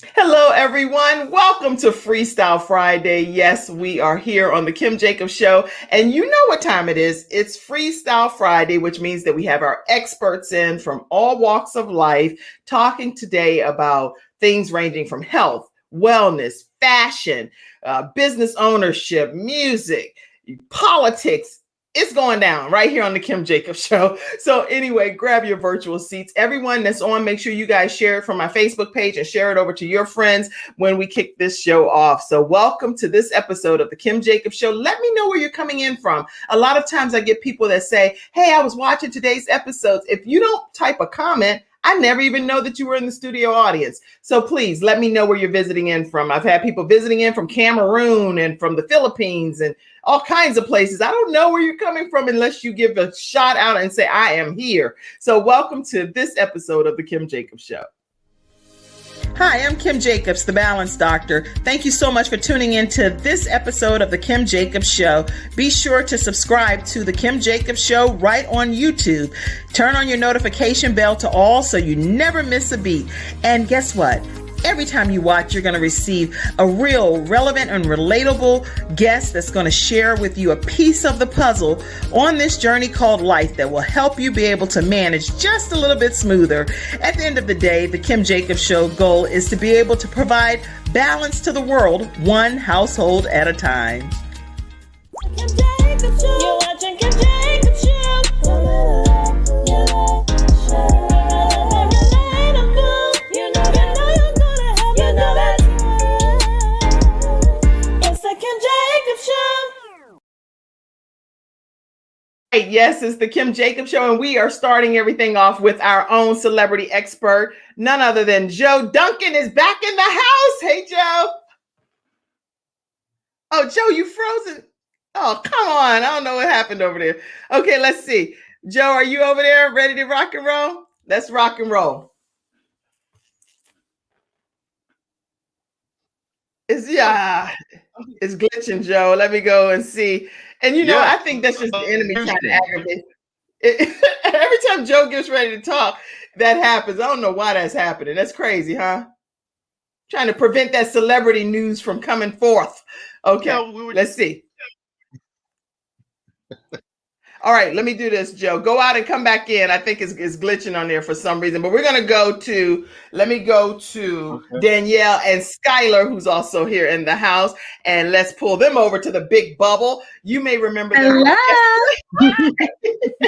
Hello, everyone. Welcome to Freestyle Friday. Yes, we are here on the Kim Jacobs Show. And you know what time it is. It's Freestyle Friday, which means that we have our experts in from all walks of life talking today about things ranging from health, wellness, fashion, business ownership, music, politics. It's going down right here on the Kim Jacobs Show. So anyway, grab your virtual seats. Everyone that's on, make sure you guys share it from my Facebook page and share it over to your friends when we kick this show off. So welcome to this episode of the Kim Jacobs Show. Let me know where you're coming in from. A lot of times I get people that say, hey, I was watching today's episodes. If you don't type a comment, I never even know that you were in the studio audience. So please let me know where you're visiting in from. I've had people visiting in from Cameroon and from the Philippines and all kinds of places. I don't know where you're coming from unless you give a shout out and say, I am here. So welcome to this episode of the Kim Jacobs Show. Hi, I'm Kim Jacobs, the Balance Doctor. Thank you so much for tuning into this episode of the Kim Jacobs Show. Be sure to subscribe to the Kim Jacobs Show right on YouTube. Turn on your notification bell to all so you never miss a beat. And guess what? Every time you watch, you're going to receive a real relevant and relatable guest that's going to share with you a piece of the puzzle on this journey called life that will help you be able to manage just a little bit smoother. At the end of the day, the Kim Jacobs Show goal is to be able to provide balance to the world, one household at a time. Kim Jacobs Show. You're watching Kim Jacobs Show. Yes, it's the Kim Jacobs Show, and we are starting everything off with our own celebrity expert, none other than Joe Duncan is back in the house. Hey, Joe. Oh, Joe, you frozen. Oh, come on. I don't know what happened over there. Okay, let's see. Joe, are you over there ready to rock and roll? Let's rock and roll. It's glitching, Joe. Let me go and see. And I think that's just the enemy trying to aggravate. Every time Joe gets ready to talk, that happens. I don't know why that's happening. That's crazy, huh? Trying to prevent that celebrity news from coming forth. Okay, let's see. All right, let me do this, Joe. Go out and come back in. I think it's glitching on there for some reason, but we're going to let me go to Danielle and Skylar, who's also here in the house, and let's pull them over to the big bubble. You may remember them. Hello.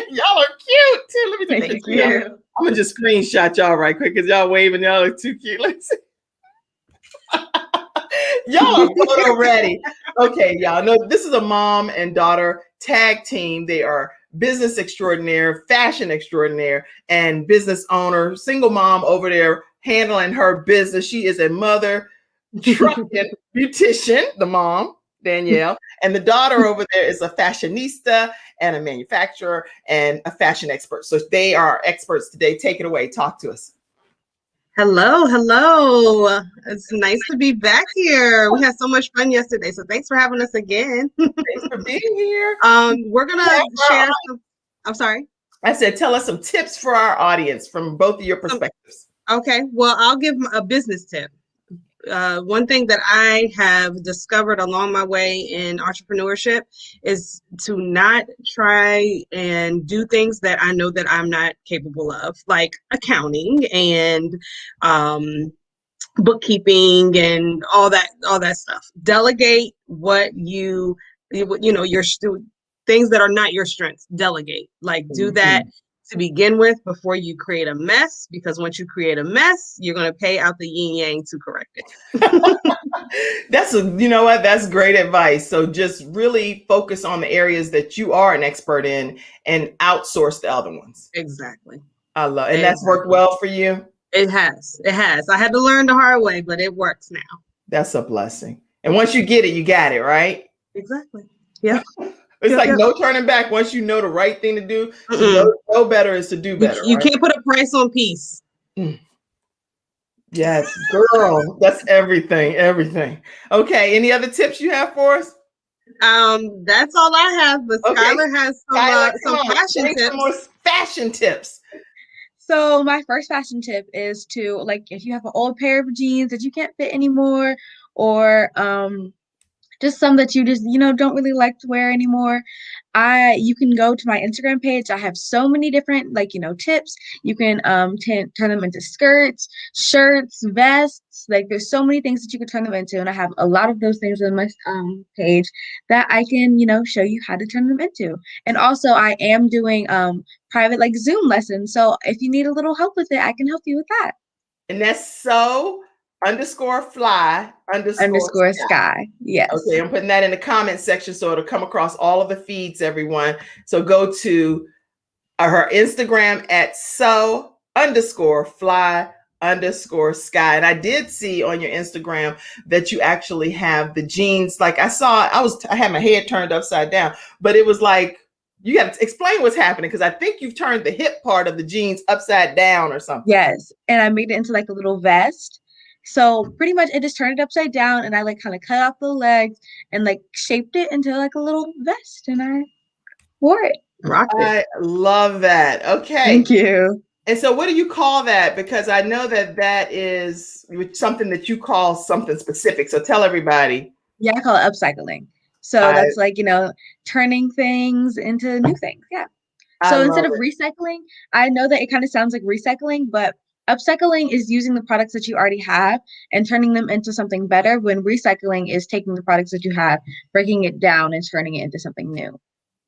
Y'all are cute, too. Let me take a picture. I'm going to just screenshot y'all right quick because y'all waving. Y'all are too cute. Let's see. Y'all are photo ready. Okay, y'all know this is a mom and daughter tag team. They are business extraordinaire, fashion extraordinaire, and business owner, single mom over there handling her business. She is a mother, trucking, beautician, the mom, Danielle, and the daughter over there is a fashionista and a manufacturer and a fashion expert. So they are experts today. Take it away. Talk to us. Hello. It's nice to be back here. We had so much fun yesterday, so thanks for having us again. Thanks for being here. We're gonna share some. I'm sorry. I said, tell us some tips for our audience from both of your perspectives. Okay. Well, I'll give a business tip. One thing that I have discovered along my way in entrepreneurship is to not try and do things that I know that I'm not capable of, like accounting and bookkeeping and all that stuff. Delegate what your things that are not your strengths. Delegate, like do that to begin with before you create a mess, because once you create a mess, you're going to pay out the yin yang to correct it. That's great advice. So just really focus on the areas that you are an expert in and outsource the other ones. Exactly. I love it. And that's worked well for you? It has. I had to learn the hard way, but it works now. That's a blessing. And once you get it, you got it, right? Exactly. Yeah. It's no turning back. Once you know the right thing to do, to know better is to do better. You can't put a price on peace. Yes, girl. That's everything. Okay. Any other tips you have for us? That's all I have. But okay. Skylar has some fashion tips. Some more fashion tips. So my first fashion tip is to, like, if you have an old pair of jeans that you can't fit anymore, or just some that you just, don't really like to wear anymore. You can go to my Instagram page. I have so many different, like, tips. You can turn them into skirts, shirts, vests. Like, there's so many things that you can turn them into, and I have a lot of those things on my page that I can, show you how to turn them into. And also, I am doing private, like, Zoom lessons. So if you need a little help with it, I can help you with that. And that's so_fly_sky. Sky. Yes. Okay, I'm putting that in the comment section so it'll come across all of the feeds, everyone. So go to her Instagram at so_fly_sky. And I did see on your Instagram that you actually have the jeans. Like I had my head turned upside down, but it was like, you got to explain what's happening, because I think you've turned the hip part of the jeans upside down or something. Yes. And I made it into like a little vest. So pretty much I just turned it upside down, and I like kind of cut off the legs and like shaped it into like a little vest, and I wore it. Rocked it. I love that. Okay. Thank you. And so what do you call that? Because I know that is something that you call something specific. So tell everybody. Yeah, I call it upcycling. So that's like, turning things into new things. Yeah. So instead of recycling, I know that it kind of sounds like recycling, but upcycling is using the products that you already have and turning them into something better, when recycling is taking the products that you have, breaking it down, and turning it into something new.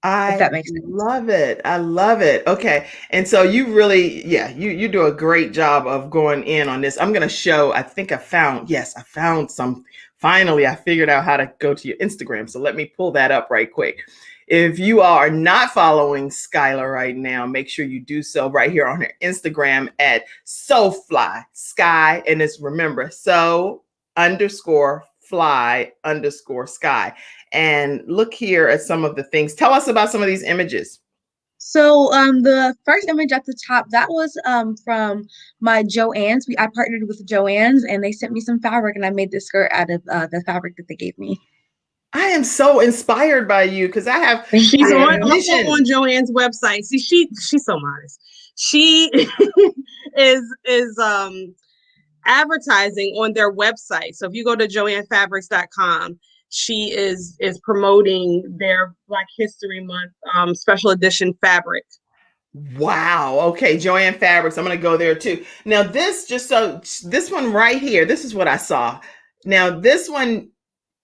If that makes sense. Love it. I love it. Okay. And so you really, you do a great job of going in on this. I'm going to show, I found some. Finally, I figured out how to go to your Instagram. So let me pull that up right quick. If you are not following Skylar right now, make sure you do so right here on her Instagram at SoFlySky. And it's, remember, so_fly_sky. And look here at some of the things. Tell us about some of these images. So the first image at the top, that was from my Joann's. I partnered with Joann's, and they sent me some fabric, and I made this skirt out of the fabric that they gave me. I am so inspired by you, because I have. She's on Joann's website. See, she's so modest. She is advertising on their website. So if you go to joannfabrics.com, she is promoting their Black History Month special edition fabric. Wow. Okay, Joann Fabrics. I'm going to go there too. Now this one right here, this is what I saw. Now this one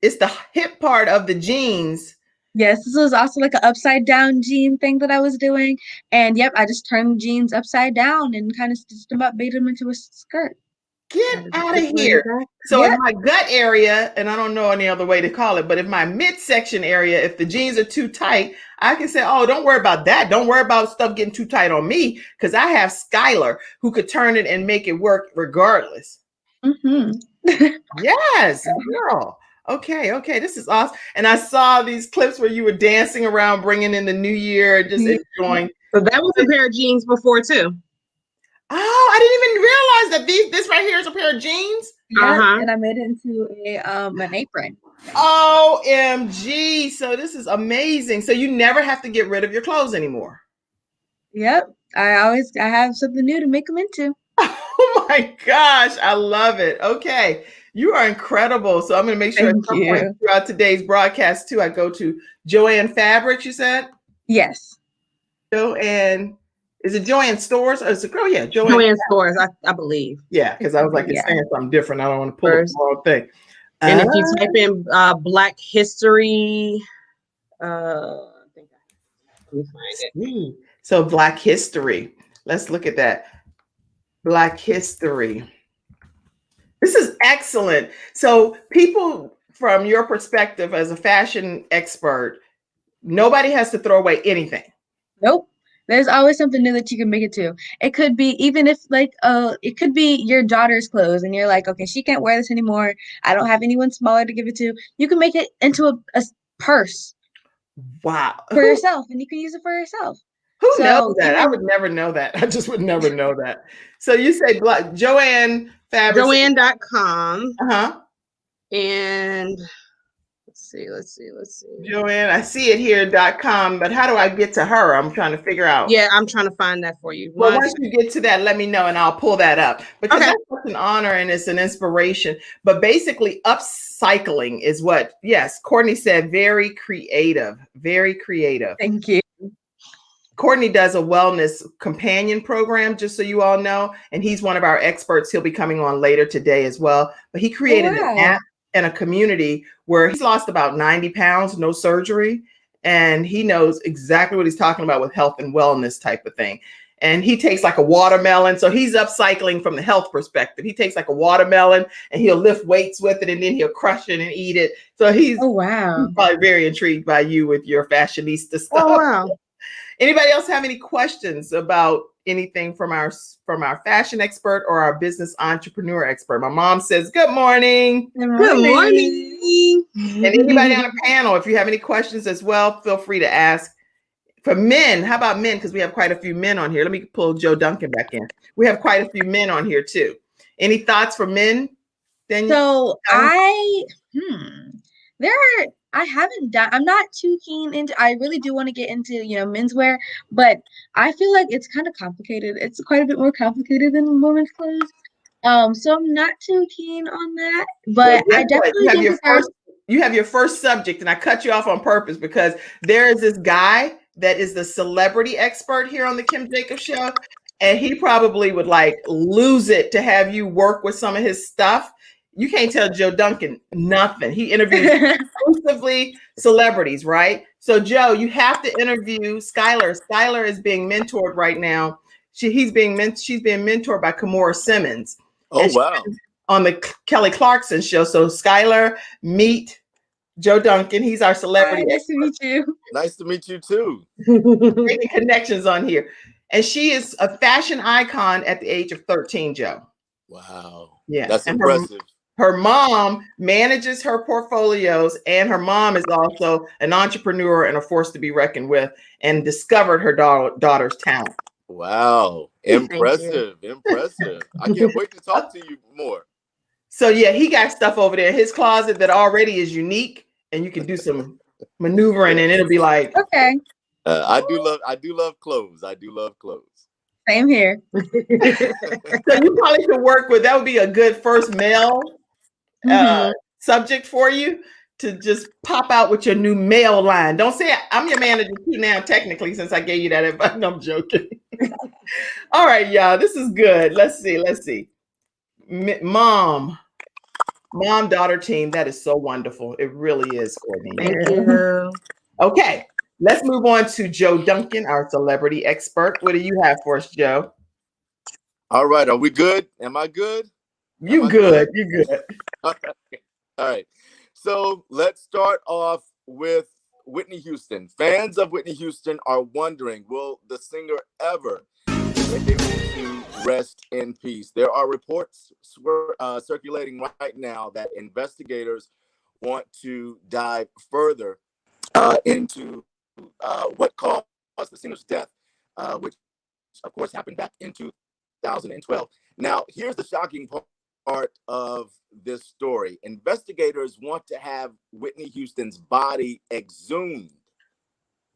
is the hip part of the jeans. Yes, this was also like an upside down jean thing that I was doing. And yep, I just turned the jeans upside down and kind of stitched them up, made them into a skirt. Get out of here. So in my gut area, and I don't know any other way to call it, but if my midsection area, if the jeans are too tight, I can say, oh, don't worry about that. Don't worry about stuff getting too tight on me, because I have Skylar who could turn it and make it work regardless. Mm-hmm. Yes, girl. Okay. This is awesome. And I saw these clips where you were dancing around, bringing in the new year and just enjoying. So that was a pair of jeans before too. Oh, I didn't even realize that this right here is a pair of jeans. Yeah, and I made it into an apron. OMG. So this is amazing. So you never have to get rid of your clothes anymore. Yep. I have something new to make them into. Oh my gosh. I love it. Okay. You are incredible. So I'm going to make sure at some point throughout today's broadcast too, I go to Joann Fabrics, you said? Yes. Joann. Is it Joann Stores? Or is it, Joann Stores, I believe. Yeah, because I was like, it's saying something different. I don't want to pull the wrong thing. And if you type in Black History, I think let me find it. So Black History. Let's look at that. Black History. This is excellent. So people, from your perspective as a fashion expert, nobody has to throw away anything. Nope. There's always something new that you can make it to. It could be, even if like, it could be your daughter's clothes and you're like, okay, she can't wear this anymore. I don't have anyone smaller to give it to. You can make it into a purse. Wow. For yourself, and you can use it for yourself. Who knows that? I would never know that. I just would never know that. So you say Joann Fabrics. Joann.com. Uh-huh. And let's Let's see. Joanne, I see it here.com, but how do I get to her? I'm trying to figure out. Yeah, I'm trying to find that for you. Well, once you get to that, let me know and I'll pull that up because Okay. that's such an honor and it's an inspiration. But basically, upcycling is what, yes, Courtney said, very creative, very creative. Thank you. Courtney does a wellness companion program, just so you all know, and he's one of our experts. He'll be coming on later today as well. But he created an app and a community where he's lost about 90 pounds, no surgery. And he knows exactly what he's talking about with health and wellness type of thing. And he takes like a watermelon. So he's upcycling from the health perspective. He takes like a watermelon and he'll lift weights with it and then he'll crush it and eat it. So he's probably very intrigued by you with your fashionista stuff. Oh, wow. Anybody else have any questions about anything from our fashion expert or our business entrepreneur expert? My mom says, good morning. Good morning. And anybody on the panel, if you have any questions as well, feel free to ask. For men, how about men? Because we have quite a few men on here. Let me pull Joe Duncan back in. We have quite a few men on here too. Any thoughts for men? So I haven't done, I'm not too keen into, I really do want to get into, menswear, but I feel like it's kind of complicated. It's quite a bit more complicated than women's clothes. So I'm not too keen on that, but I definitely you have your first subject, and I cut you off on purpose because there is this guy that is the celebrity expert here on the Kim Jacobs Show, and he probably would like lose it to have you work with some of his stuff. You can't tell Joe Duncan nothing. He interviews exclusively celebrities, right? So Joe, you have to interview Skylar. Skylar is being mentored right now. She's being mentored by Kimora Simmons. Oh, wow. On the Kelly Clarkson show. So Skylar, meet Joe Duncan. He's our celebrity. Nice to meet you. Nice to meet you too. Making connections on here. And she is a fashion icon at the age of 13, Joe. Wow. Yeah. That's impressive. Her mom manages her portfolios, and her mom is also an entrepreneur and a force to be reckoned with, and discovered her daughter's talent. Wow. Impressive. Impressive. I can't wait to talk to you more. So yeah, he got stuff over there in his closet that already is unique, and you can do some maneuvering and it'll be like, okay. I do love clothes. I do love clothes. Same here. So you probably could work with, that would be a good first male subject for you to just pop out with your new male line. Don't say I'm your manager too now, technically, since I gave you that advice. No, I'm joking. All right, y'all, this is good. Let's see. Mom-daughter team. That is so wonderful. It really is, Courtney. Thank you. Okay, let's move on to Joe Duncan, our celebrity expert. What do you have for us, Joe? All right, are we good? Am I good? You good. All right. So let's start off with Whitney Houston. Fans of Whitney Houston are wondering, will the singer ever be able to rest in peace? There are reports circulating right now that investigators want to dive further into what caused the singer's death, which of course happened back in 2012. Now, here's the shocking part of this story. Investigators want to have Whitney Houston's body exhumed.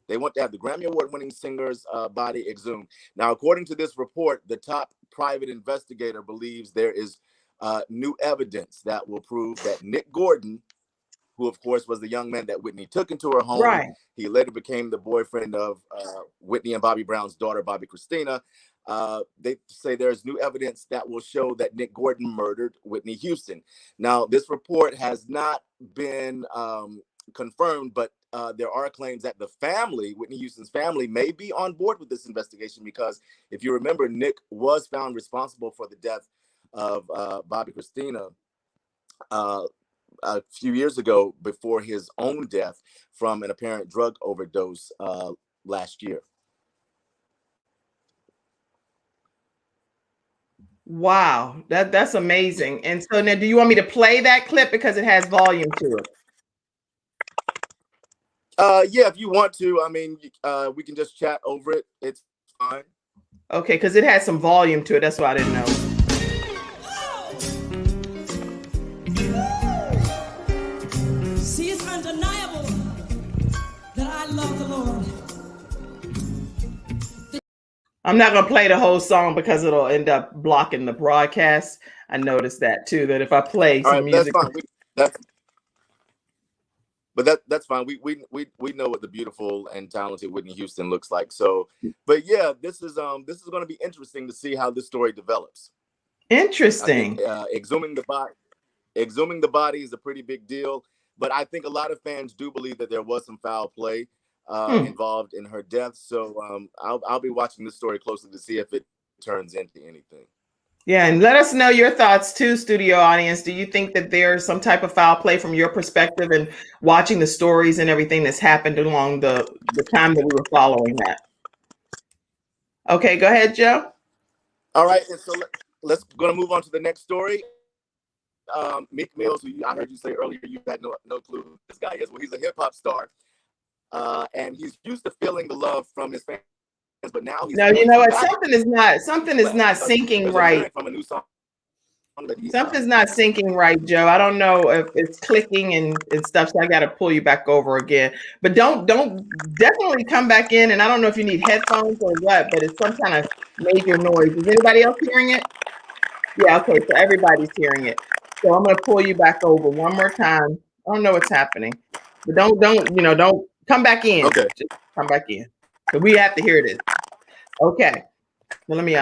They want to have the Grammy Award-winning singer's body exhumed. Now, according to this report, the top private investigator believes there is new evidence that will prove that Nick Gordon, who of course was the young man that Whitney took into her home, Right. He later became the boyfriend of Whitney and Bobby Brown's daughter, Bobby Christina. They say there's new evidence that will show that Nick Gordon murdered Whitney Houston. Now, this report has not been confirmed, but there are claims that the family, Whitney Houston's family, may be on board with this investigation because, if you remember, Nick was found responsible for the death of Bobby Christina a few years ago before his own death from an apparent drug overdose last year. Wow, that's amazing. And so now, do you want me to play that clip because it has volume to it? Yeah, if you want to. I mean, we can just chat over it. It's fine. Okay, because it has some volume to it. That's why I didn't know. See, it's undeniable. I'm not gonna play the whole song because it'll end up blocking the broadcast. I noticed that too. That if I play All some right, that's music, fine. That's fine. We know what the beautiful and talented Whitney Houston looks like. So, but yeah, this is going to be interesting to see how this story develops. I think interesting. exhuming the body is a pretty big deal, but I think a lot of fans do believe that there was some foul play Hmm. involved in her death. So I'll be watching this story closely to see if it turns into anything. Yeah, and let us know your thoughts too, studio audience. Do you think that there's some type of foul play from your perspective and watching the stories and everything that's happened along the time that we were following that? Okay, go ahead, Joe. All right, and so let's gonna move on to the next story. Meek Mills, who I heard you say earlier, you had no clue who this guy is. Well, he's a hip hop star, and he's used to feeling the love from his fans, but now he's No, you feeling know some what? back. Something is not syncing There's a right. lyric from a new song that Something's not syncing right, Joe. I don't know if it's clicking and stuff, so I got to pull you back over again. But don't definitely come back in. And I don't know if you need headphones or what, but it's some kind of major noise. Is anybody else hearing it? Yeah, okay, so everybody's hearing it. So I'm gonna pull you back over one more time. I don't know what's happening, but don't come back in. Okay. Just come back in. So we have to hear this. Okay. Well, let me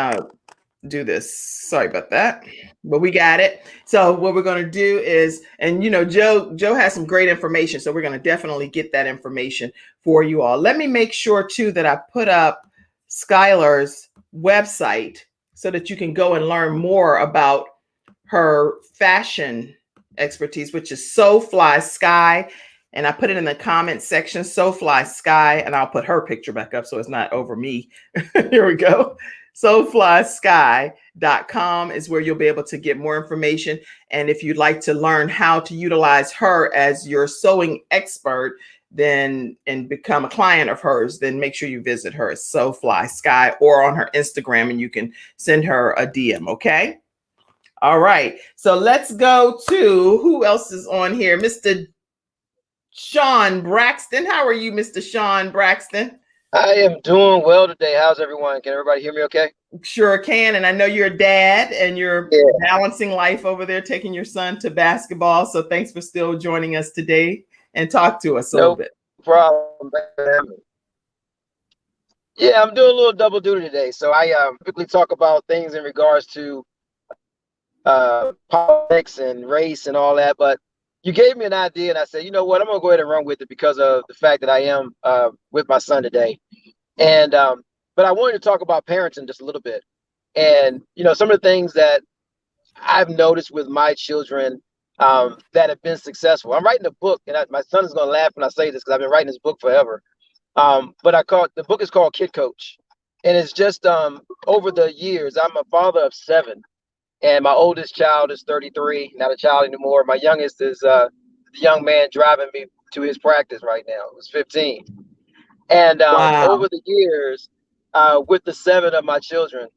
do this. Sorry about that, but we got it. So what we're going to do is, and Joe has some great information, so we're going to definitely get that information for you all. Let me make sure too that I put up Skylar's website so that you can go and learn more about her fashion expertise, which is So Fly Sky. And I put it in the comment section, So Fly Sky, and I'll put her picture back up so it's not over me. Here we go. SoFlySky.com is where you'll be able to get more information. And if you'd like to learn how to utilize her as your sewing expert, then and become a client of hers, then make sure you visit her at SoFly Sky or on her Instagram, and you can send her a DM. Okay. All right. So let's go to who else is on here? Mr. Sean Braxton. How are you, Mr. Sean Braxton? I am doing well today. How's everyone? Can everybody hear me okay? Sure can. And I know you're a dad and you're Yeah. balancing life over there, taking your son to basketball. So thanks for still joining us today and talk to us a little bit. Problem. Yeah, I'm doing a little double duty today. So I typically talk about things in regards to politics and race and all that. But you gave me an idea, and I said, you know what, I'm gonna go ahead and run with it because of the fact that I am with my son today. And but I wanted to talk about parenting just a little bit. And some of the things that I've noticed with my children that have been successful. I'm writing a book, and my son is gonna laugh when I say this because I've been writing this book forever. But the book is called Kid Coach, and it's just over the years. I'm a father of 7, and my oldest child is 33, not a child anymore. My youngest is the young man driving me to his practice right now. It was 15. And Wow. over the years, with the 7 of my children,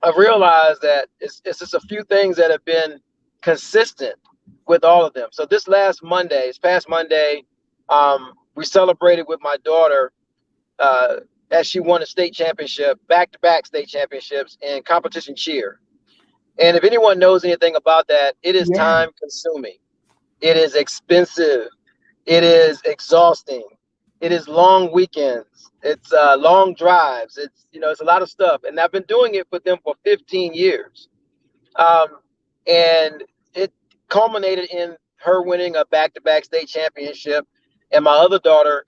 I've realized that it's just a few things that have been consistent with all of them. So this past Monday, we celebrated with my daughter as she won a state championship, back-to-back state championships in competition cheer. And if anyone knows anything about that, it is Yeah. time consuming. It is expensive. It is exhausting. It is long weekends. It's long drives. It's a lot of stuff. And I've been doing it with them for 15 years. And it culminated in her winning a back-to-back state championship. And my other daughter,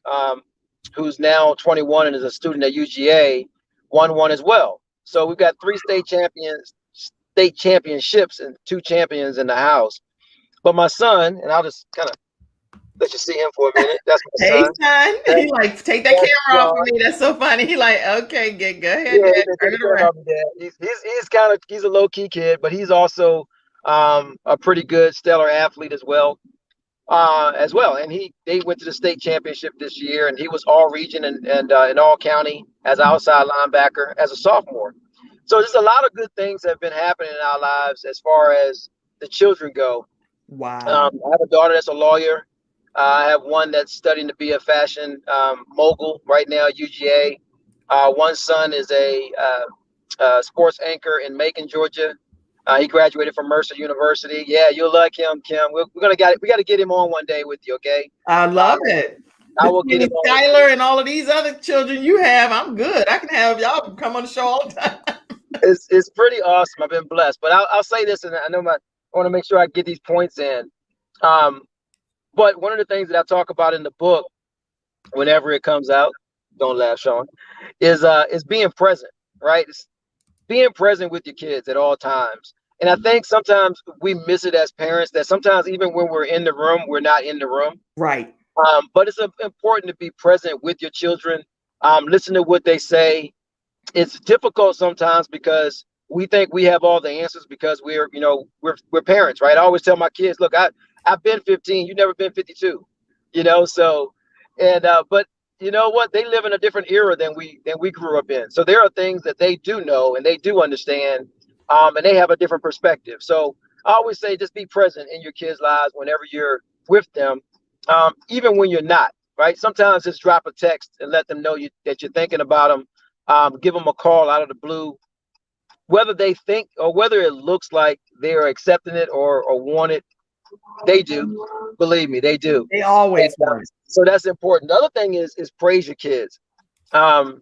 who's now 21 and is a student at UGA, won one as well. So we've got 3 state championships and 2 champions in the house. But my son, and I'll just kind of let you see him for a minute. That's my Hey, son. son. He like, take that That's camera off John. of me. That's so funny. He like, okay, go ahead, Yeah, Dad. Turn it around. he's a low key kid, but he's also a pretty good stellar athlete as well. And they went to the state championship this year, and he was all region and in all county as outside linebacker as a sophomore. So there's a lot of good things that have been happening in our lives as far as the children go. Wow. I have a daughter that's a lawyer. I have one that's studying to be a fashion mogul right now at UGA. One son is a sports anchor in Macon, Georgia. He graduated from Mercer University. Yeah, you'll like him, Kim. We got to get him on one day with you, okay? I love it. I will get Between him on. Skylar and all of these other children you have, I'm good. I can have y'all come on the show all the time. It's pretty awesome. I've been blessed. But I'll say this, and I want to make sure I get these points in. But one of the things that I talk about in the book, whenever it comes out, don't laugh, Sean, is being present, right? It's being present with your kids at all times. And I think sometimes we miss it as parents, that sometimes even when we're in the room, we're not in the room. Right. But it's important to be present with your children. Listen to what they say. It's difficult sometimes because we think we have all the answers because we're parents, right? I always tell my kids, look, I've been 15, you've never been 52, so, and but you know what, they live in a different era than we grew up in. So there are things that they do know and they do understand, and they have a different perspective. So I always say, just be present in your kids' lives whenever you're with them, even when you're not, right? Sometimes just drop a text and let them know that you're thinking about them. Give them a call out of the blue, whether they think or whether it looks like they're accepting it or want it. They do. Believe me, they do. They always want it. So that's important. The other thing is praise your kids. I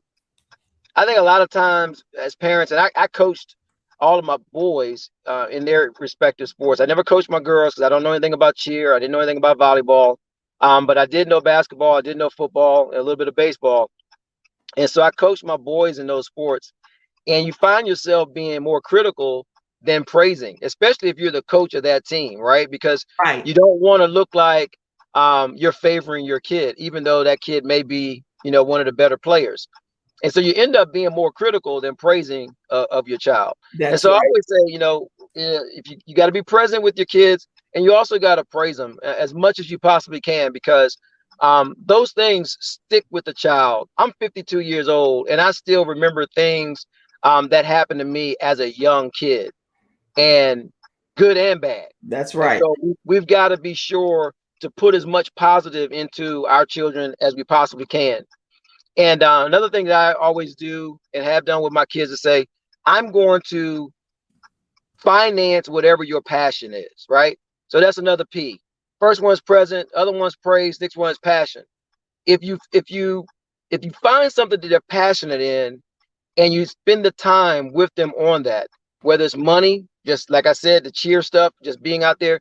think a lot of times as parents, and I coached all of my boys in their respective sports. I never coached my girls because I don't know anything about cheer. I didn't know anything about volleyball. But I did know basketball. I did know football, and a little bit of baseball. And so I coached my boys in those sports. And you find yourself being more critical than praising, especially if you're the coach of that team, right? Because you don't want to look like you're favoring your kid, even though that kid may be, one of the better players. And so you end up being more critical than praising of your child. And so I always say, if you got to be present with your kids, and you also got to praise them as much as you possibly can, because those things stick with the child. I'm 52 years old, and I still remember things that happened to me as a young kid, and good and bad. That's right. And so we've got to be sure to put as much positive into our children as we possibly can. And another thing that I always do and have done with my kids is say, I'm going to finance whatever your passion is, right? So that's another P. First one's present, other one's praise, next one is passion. If you find something that they're passionate in and you spend the time with them on that, whether it's money, just like I said, the cheer stuff, just being out there,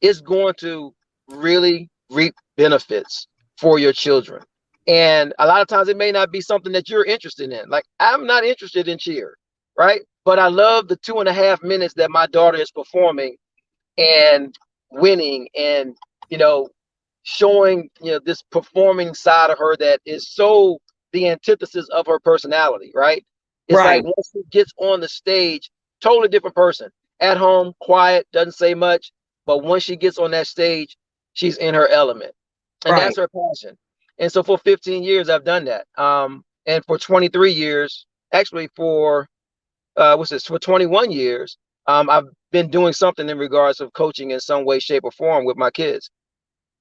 it's going to really reap benefits for your children. And a lot of times it may not be something that you're interested in. Like, I'm not interested in cheer, right? But I love the 2.5 minutes that my daughter is performing and winning and, showing, this performing side of her that is so the antithesis of her personality, right? It's like once she gets on the stage, totally different person. At home, quiet, doesn't say much. But once she gets on that stage, she's in her element. And that's her passion. And so for 15 years, I've done that. And for 23 years, actually for 21 years, I've been doing something in regards of coaching in some way, shape, or form with my kids.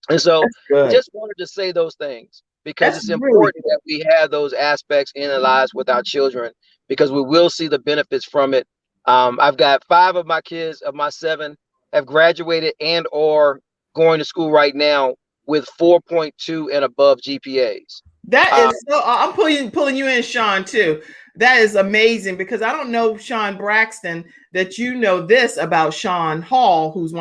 And so just wanted to say those things because it's important that we have those aspects in our lives with our children, because we will see the benefits from it. I've got 5 of my kids, of my 7, have graduated and or going to school right now with 4.2 and above GPAs. That is so. I'm pulling you in, Sean, too. That is amazing, because I don't know Sean Braxton that you know this about Sean Hall, who's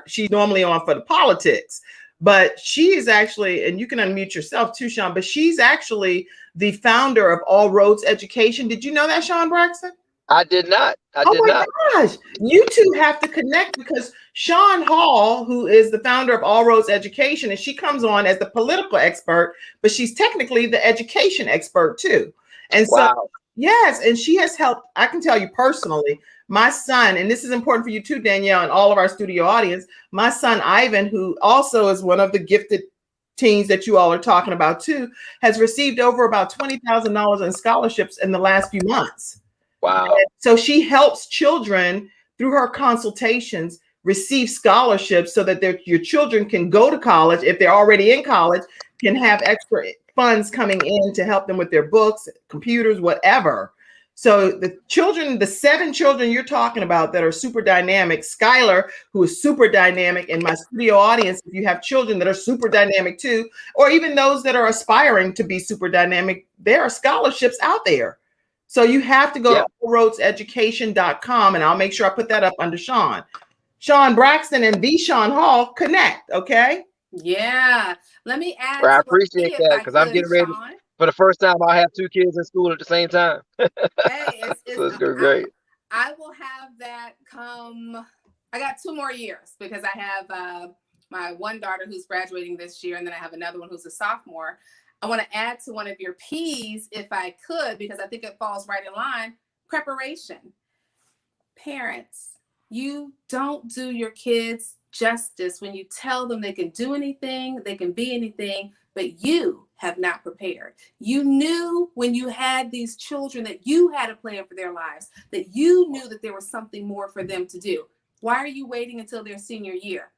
she's normally on for the politics, but she's actually, and you can unmute yourself too, Sean, but she's actually the founder of All Roads Education. Did you know that, Sean Braxton? I did not. I did not. Gosh, you two have to connect, because Sean Hall, who is the founder of All Roads Education, and she comes on as the political expert, but she's technically the education expert too. And so, yes, and she has helped, I can tell you personally, my son, and this is important for you too, Danielle, and all of our studio audience, my son, Ivan, who also is one of the gifted teens that you all are talking about too, has received over about $20,000 in scholarships in the last few months. Wow. And so she helps children through her consultations receive scholarships so that your children can go to college. If they're already in college, can have extra funds coming in to help them with their books, computers, whatever. So the children, the 7 children you're talking about that are super dynamic, Skylar, who is super dynamic, in my studio audience, if you have children that are super dynamic too, or even those that are aspiring to be super dynamic, there are scholarships out there. So you have to go to allroadseducation.com, and I'll make sure I put that up under Sean. Sean Braxton and the Sean Hall connect, okay? Yeah. Let me add Well, I to a appreciate P if that I because I'm could, getting ready Sean. for the first time. I have 2 kids in school at the same time. Hey, So it's going great. I will have that come. I got 2 more years because I have my one daughter who's graduating this year, and then I have another one who's a sophomore. I want to add to one of your P's if I could, because I think it falls right in line. Preparation. Parents, you don't do your kids justice when you tell them they can do anything, they can be anything, but you have not prepared. You knew when you had these children that you had a plan for their lives, that you knew that there was something more for them to do. Why are you waiting until their senior year?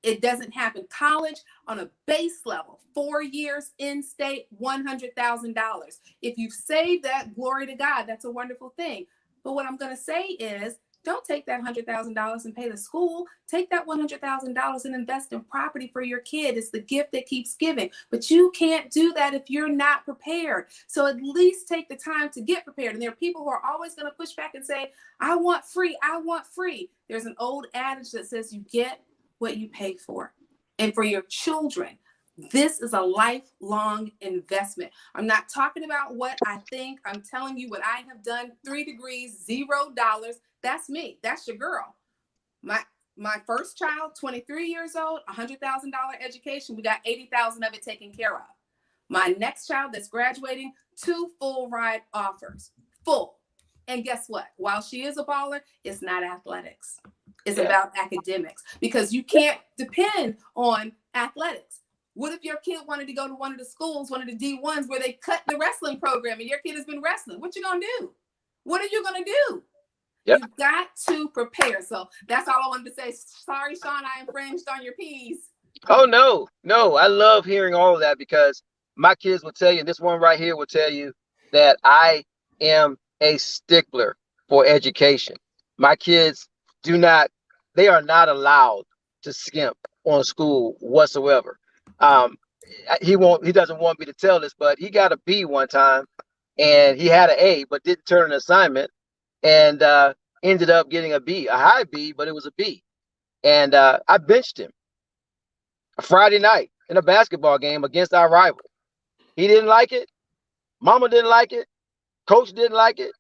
It doesn't happen. College on a base level, 4 years in state, $100,000. If you've saved that, glory to God, that's a wonderful thing. But what I'm going to say is, don't take that $100,000 and pay the school. Take that $100,000 and invest in property for your kid. It's the gift that keeps giving. But you can't do that if you're not prepared. So at least take the time to get prepared. And there are people who are always going to push back and say, I want free. I want free. There's an old adage that says you get what you pay for. And for your children, this is a lifelong investment. I'm not talking about what I think. I'm telling you what I have done. 3 degrees, $0. That's me. That's your girl. My first child, 23 years old, $100,000 education. We got 80,000 of it taken care of. My next child that's graduating, 2 full ride offers, full. And guess what? While she is a baller, it's not athletics. It's about academics, because you can't depend on athletics. What if your kid wanted to go to one of the schools, one of the D1s, where they cut the wrestling program and your kid has been wrestling? What you gonna do? What are you gonna do? Yep. You've got to prepare. So that's all I wanted to say. Sorry, Sean, I infringed on your piece. Oh, no. I love hearing all of that, because my kids will tell you, this one right here will tell you that I am a stickler for education. My kids they are not allowed to skimp on school whatsoever. He doesn't want me to tell this, but he got a B one time, and he had an A, but didn't turn an assignment, and ended up getting a B, a high B, but it was a B. And I benched him a Friday night in a basketball game against our rival. He didn't like it. Mama didn't like it. Coach didn't like it.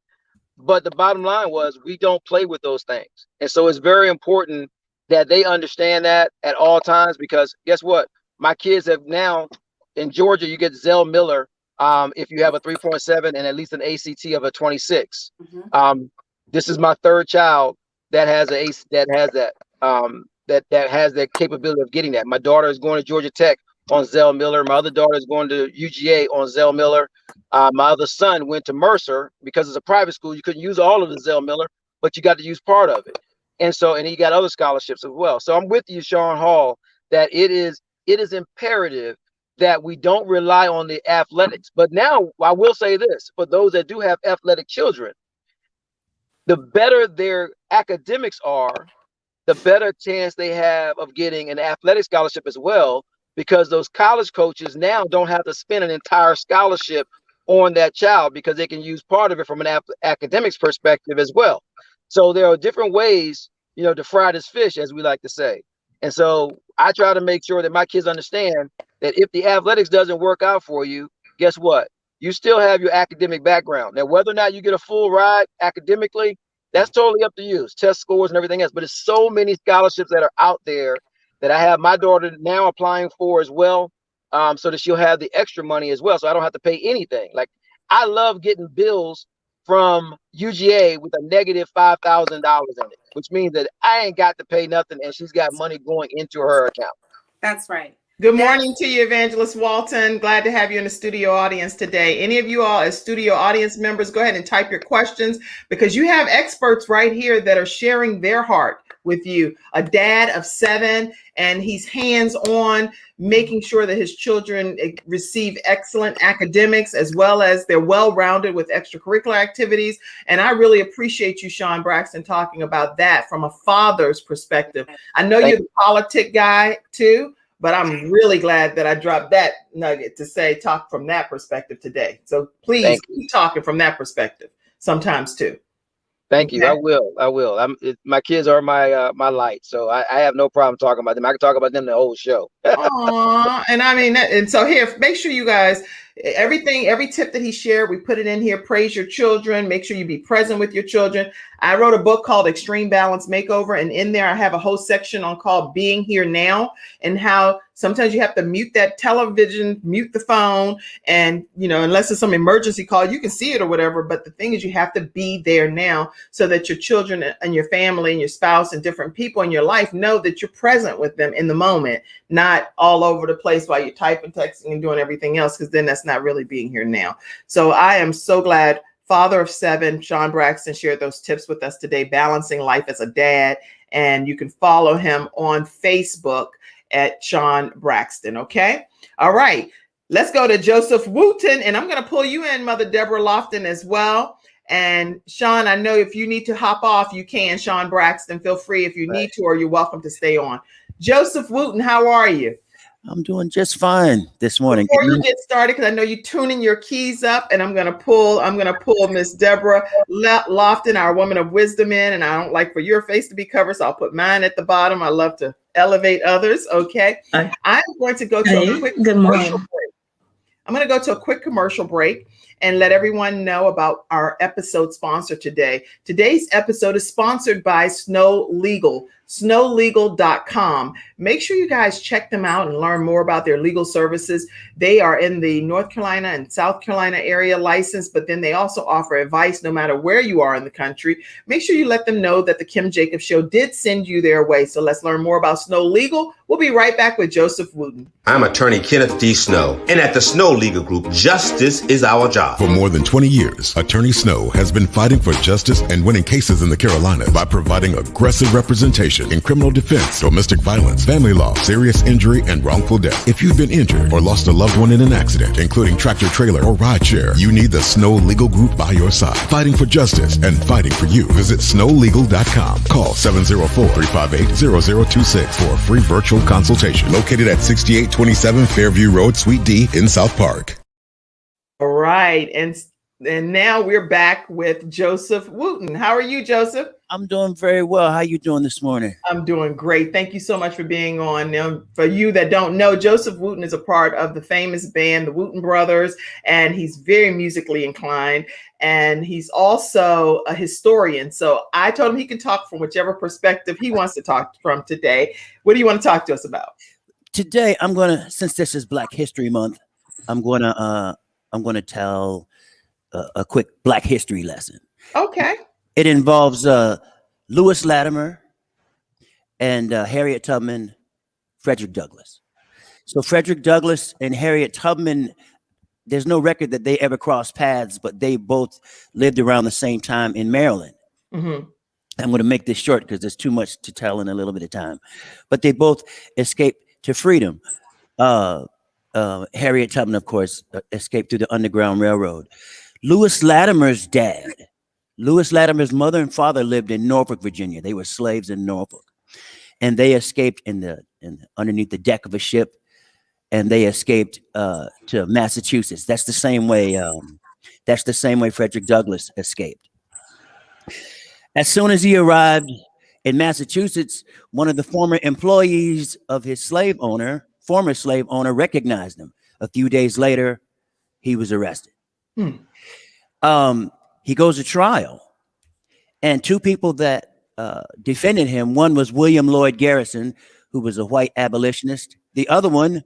But the bottom line was, we don't play with those things. And so it's very important that they understand that at all times, because guess what? My kids have now, in Georgia, you get Zell Miller if you have a 3.7 and at least an ACT of a 26. Mm-hmm. This is my 3rd child that has that has that capability of getting that. My daughter is going to Georgia Tech on Zell Miller. My other daughter is going to UGA on Zell Miller. My other son went to Mercer because it's a private school. You couldn't use all of the Zell Miller, but you got to use part of it. And he got other scholarships as well. So I'm with you, Sean Hall, that it is imperative that we don't rely on the athletics. But now I will say this, for those that do have athletic children, the better their academics are, the better chance they have of getting an athletic scholarship as well, because those college coaches now don't have to spend an entire scholarship on that child, because they can use part of it from an academics perspective as well. So there are different ways, to fry this fish, as we like to say. And so I try to make sure that my kids understand that if the athletics doesn't work out for you, guess what? You still have your academic background. Now, whether or not you get a full ride academically, that's totally up to you. It's test scores and everything else. But it's so many scholarships that are out there that I have my daughter now applying for as well, so that she'll have the extra money as well, so I don't have to pay anything. Like, I love getting bills from UGA with a negative $5,000 in it, which means that I ain't got to pay nothing, and she's got money going into her account. That's right. Good morning to you, Evangelist Walton. Glad to have you in the studio audience today. Any of you all as studio audience members, go ahead and type your questions, because you have experts right here that are sharing their heart with you. A dad of 7, and he's hands-on, making sure that his children receive excellent academics as well as they're well-rounded with extracurricular activities. And I really appreciate you, Sean Braxton, talking about that from a father's perspective. I know you're the politic guy too, but I'm really glad that I dropped that nugget to say talk from that perspective today. So please keep talking from that perspective sometimes too. Thank you. I will. My kids are my my light, so I have no problem talking about them. I can talk about them the whole show. Aww. And I mean, and so here, make sure you guys, every tip that he shared, we put it in here. Praise your children. Make sure you be present with your children. I wrote a book called Extreme Balance Makeover, and in there I have a whole section on called Being Here Now, and how sometimes you have to mute that television, mute the phone, and unless it's some emergency call, you can see it or whatever. But the thing is, you have to be there now so that your children and your family and your spouse and different people in your life know that you're present with them in the moment, not all over the place while you're typing, texting, and doing everything else, because then that's not really being here now. So I am so glad father of 7, Sean Braxton, shared those tips with us today, balancing life as a dad. And you can follow him on Facebook at Sean Braxton. Okay. All right. Let's go to Joseph Wooten. And I'm going to pull you in, Mother Debra Lofton, as well. And Sean, I know if you need to hop off, you can. Sean Braxton, feel free if you need to, or you're welcome to stay on. Joseph Wooten, how are you? I'm doing just fine this morning. Before you get started, because I know you're tuning your keys up, and I'm gonna pull Miss Debra Lofton, our woman of wisdom, in, and I don't like for your face to be covered, so I'll put mine at the bottom. I love to elevate others. Okay, I'm going to go to a quick commercial break. I'm going to go to a quick commercial break and let everyone know about our episode sponsor today. Today's episode is sponsored by Snow Legal. snowlegal.com. Make sure you guys check them out and learn more about their legal services. They are in the North Carolina and South Carolina area licensed, but then they also offer advice no matter where you are in the country. Make sure you let them know that the Kim Jacobs Show did send you their way. So let's learn more about Snow Legal. We'll be right back with Joseph Wooten. I'm attorney Kenneth D. Snow, and at the Snow Legal Group, justice is our job. For more than 20 years, Attorney Snow has been fighting for justice and winning cases in the Carolinas by providing aggressive representation in criminal defense, domestic violence, family law, serious injury, and wrongful death. If you've been injured or lost a loved one in an accident, including tractor trailer or rideshare, you need the Snow Legal Group by your side, fighting for justice and fighting for you. Visit snowlegal.com. Call 704-358-0026 for a free virtual consultation. Located at 6827 Fairview Road, Suite D in South Park. All right. And now we're back with Joseph Wooten. How are you, Joseph? I'm doing very well. How you doing this morning? I'm doing great. Thank you so much for being on. Now, for you that don't know, Joseph Wooten is a part of the famous band, the Wooten Brothers, and he's very musically inclined. And he's also a historian. So I told him he can talk from whichever perspective he wants to talk from today. What do you want to talk to us about? Today, I'm going to, since this is Black History Month, I'm going to tell a quick Black history lesson. Okay. It involves Lewis Latimer and Harriet Tubman, Frederick Douglass. So Frederick Douglass and Harriet Tubman, there's no record that they ever crossed paths, but they both lived around the same time in Maryland. Mm-hmm. I'm going to make this short because there's too much to tell in a little bit of time. But they both escaped to freedom. Harriet Tubman, of course, escaped through the Underground Railroad. Lewis Latimer's mother and father lived in Norfolk, Virginia. They were slaves in Norfolk, and they escaped underneath the deck of a ship, and they escaped to Massachusetts. That's the same way. Frederick Douglass escaped. As soon as he arrived in Massachusetts, one of the former employees of his former slave owner, recognized him. A few days later, he was arrested. He goes to trial, and two people that defended him, one was William Lloyd Garrison, who was a white abolitionist. The other one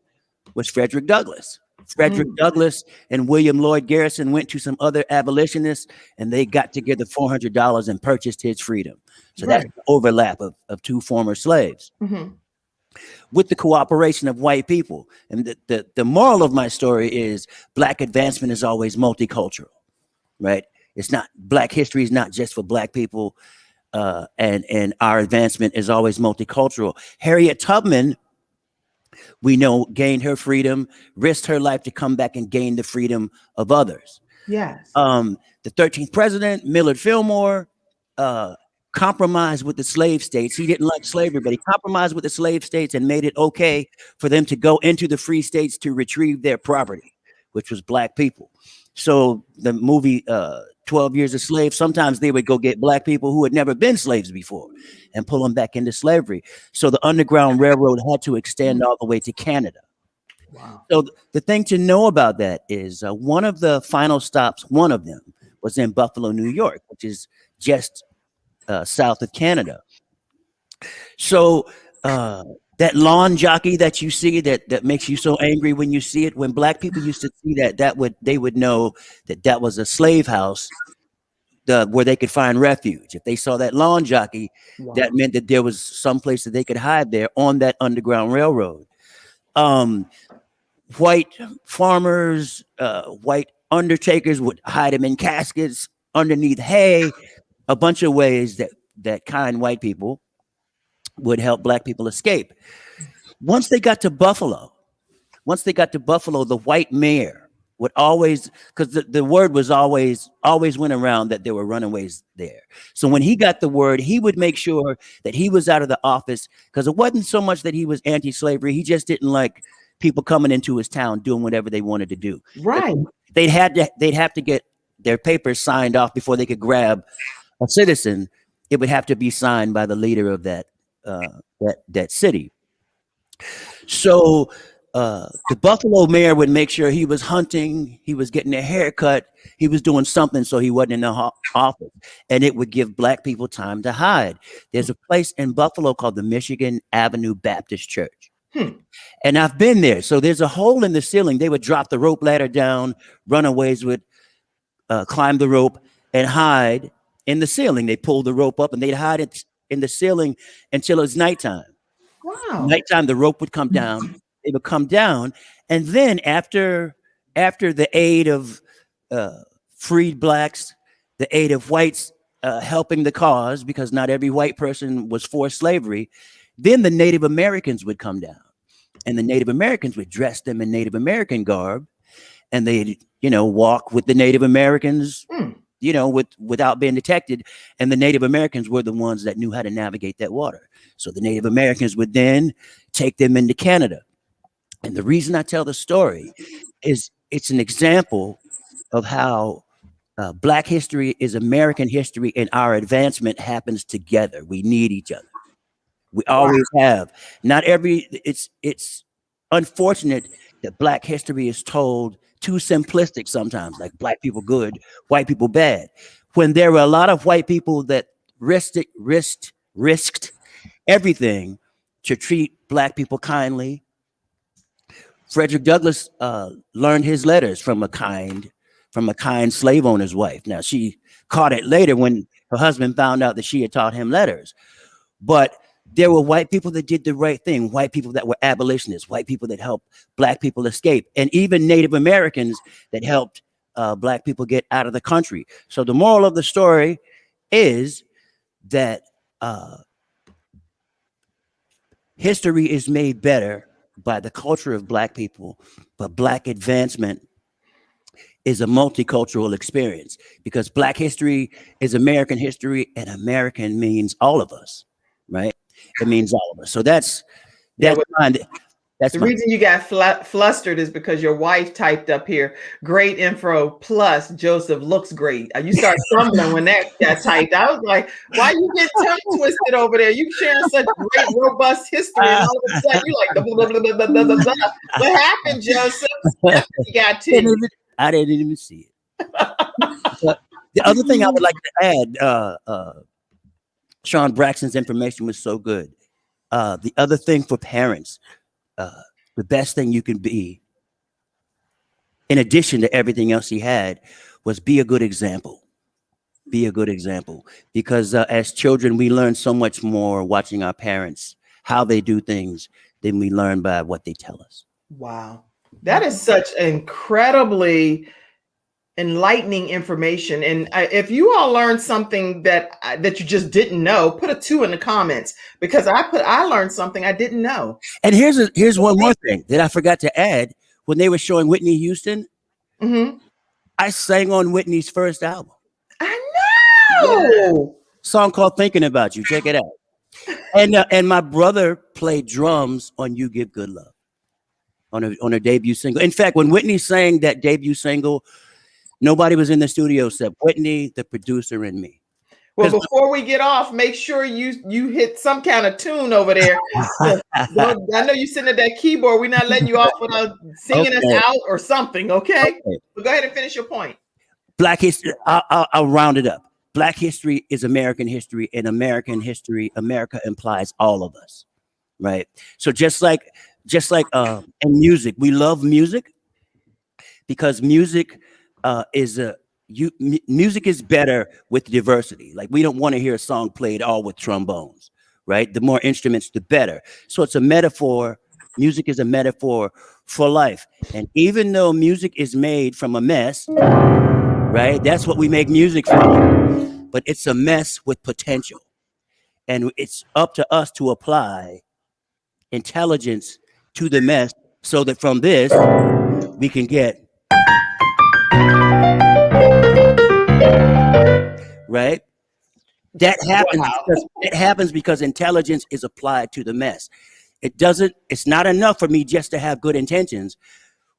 was Frederick Douglass. Frederick Douglass and William Lloyd Garrison went to some other abolitionists, and they got together $400 and purchased his freedom. So that's the overlap of two former slaves. Mm-hmm. With the cooperation of white people. And the moral of my story is Black advancement is always multicultural, right? It's not, Black history is not just for Black people. and our advancement is always multicultural. Harriet Tubman, we know, gained her freedom, risked her life to come back and gain the freedom of others. Yes. The 13th president, Millard Fillmore, compromised with the slave states. He didn't like slavery, but he compromised with the slave states and made it okay for them to go into the free states to retrieve their property, which was black people. So the movie 12 Years a Slave, sometimes they would go get black people who had never been slaves before and pull them back into slavery. So the Underground Railroad had to extend all the way to Canada. Wow. So the thing to know about that is one of the final stops, one of them, was in Buffalo, New York, which is just south of Canada. So that lawn jockey that you see that makes you so angry when you see it, when black people used to see that, they would know that was a slave house where they could find refuge. If they saw that lawn jockey, Wow. that meant that there was some place that they could hide there on that Underground Railroad. White farmers, white undertakers would hide them in caskets underneath hay, a bunch of ways that kind white people would help black people escape. Once they got to Buffalo, the white mayor would always, because the word was always went around that there were runaways there. So when he got the word, he would make sure that he was out of the office, because it wasn't so much that he was anti-slavery. He just didn't like people coming into his town doing whatever they wanted to do. Right. They'd have to get their papers signed off before they could grab a citizen. It would have to be signed by the leader of that city. So the Buffalo mayor would make sure he was hunting, he was getting a haircut, he was doing something so he wasn't in the office, and it would give black people time to hide. There's a place in Buffalo called the Michigan Avenue Baptist Church. And I've been there. So there's a hole in the ceiling. They would drop the rope ladder down. Runaways would climb the rope and hide in the ceiling. They pulled the rope up and they'd hide it in the ceiling until it was nighttime. Wow. Nighttime, the rope would come down. They would come down. And then after the aid of freed blacks, the aid of whites helping the cause, because not every white person was for slavery, then the Native Americans would come down, and the Native Americans would dress them in Native American garb, and they'd, walk with the Native Americans, without being detected. And the Native Americans were the ones that knew how to navigate that water. So the Native Americans would then take them into Canada. And the reason I tell the story is it's an example of how Black history is American history, and our advancement happens together. We need each other. We always have. It's unfortunate that Black history is told too simplistic sometimes, like black people good, white people bad, when there were a lot of white people that risked everything to treat black people kindly. Frederick Douglass learned his letters from a kind slave owner's wife. Now, she caught it later when her husband found out that she had taught him letters. But there were white people that did the right thing, white people that were abolitionists, white people that helped black people escape, and even Native Americans that helped black people get out of the country. So the moral of the story is that history is made better by the culture of black people, but black advancement is a multicultural experience, because black history is American history, and American means all of us, right? It means all of us. So that's the reason you got flustered is because your wife typed up here, great info plus Joseph looks great. You start stumbling when that got typed. I was like, why you get tongue twisted over there? You sharing such great, robust history, and all of a sudden you like, blah, blah, blah, blah, blah, blah, blah. What happened, Joseph? You got two. I didn't even see it. But the other thing I would like to add, Sean Braxton's information was so good. The other thing for parents, the best thing you can be, in addition to everything else he had, was be a good example. Be a good example. Because as children, we learn so much more watching our parents, how they do things, than we learn by what they tell us. Wow. That is such incredibly enlightening information. And if you all learned something that you just didn't know, put a 2 in the comments, because I learned something I didn't know. And here's one more thing that I forgot to add. When they were showing Whitney Houston, I sang on Whitney's first album. I know. Song called "Thinking About You." Check it out. And my brother played drums on "You Give Good Love" on her debut single. In fact, when Whitney sang that debut single, nobody was in the studio except Whitney, the producer, and me. Well, before we get off, make sure you hit some kind of tune over there. I know you're sitting at that keyboard. We're not letting you off without singing us out or something, okay? But go ahead and finish your point. Black history, I'll round it up. Black history is American history, and American history, America implies all of us, right? So just like in music, we love music because music music is better with diversity. Like, we don't want to hear a song played all with trombones, right? The more instruments, the better. So it's a metaphor. Music is a metaphor for life. And even though music is made from a mess, right? That's what we make music from. But it's a mess with potential. And it's up to us to apply intelligence to the mess so that from this, we can get right? That happens. It happens because intelligence is applied to the mess. It's not enough for me just to have good intentions.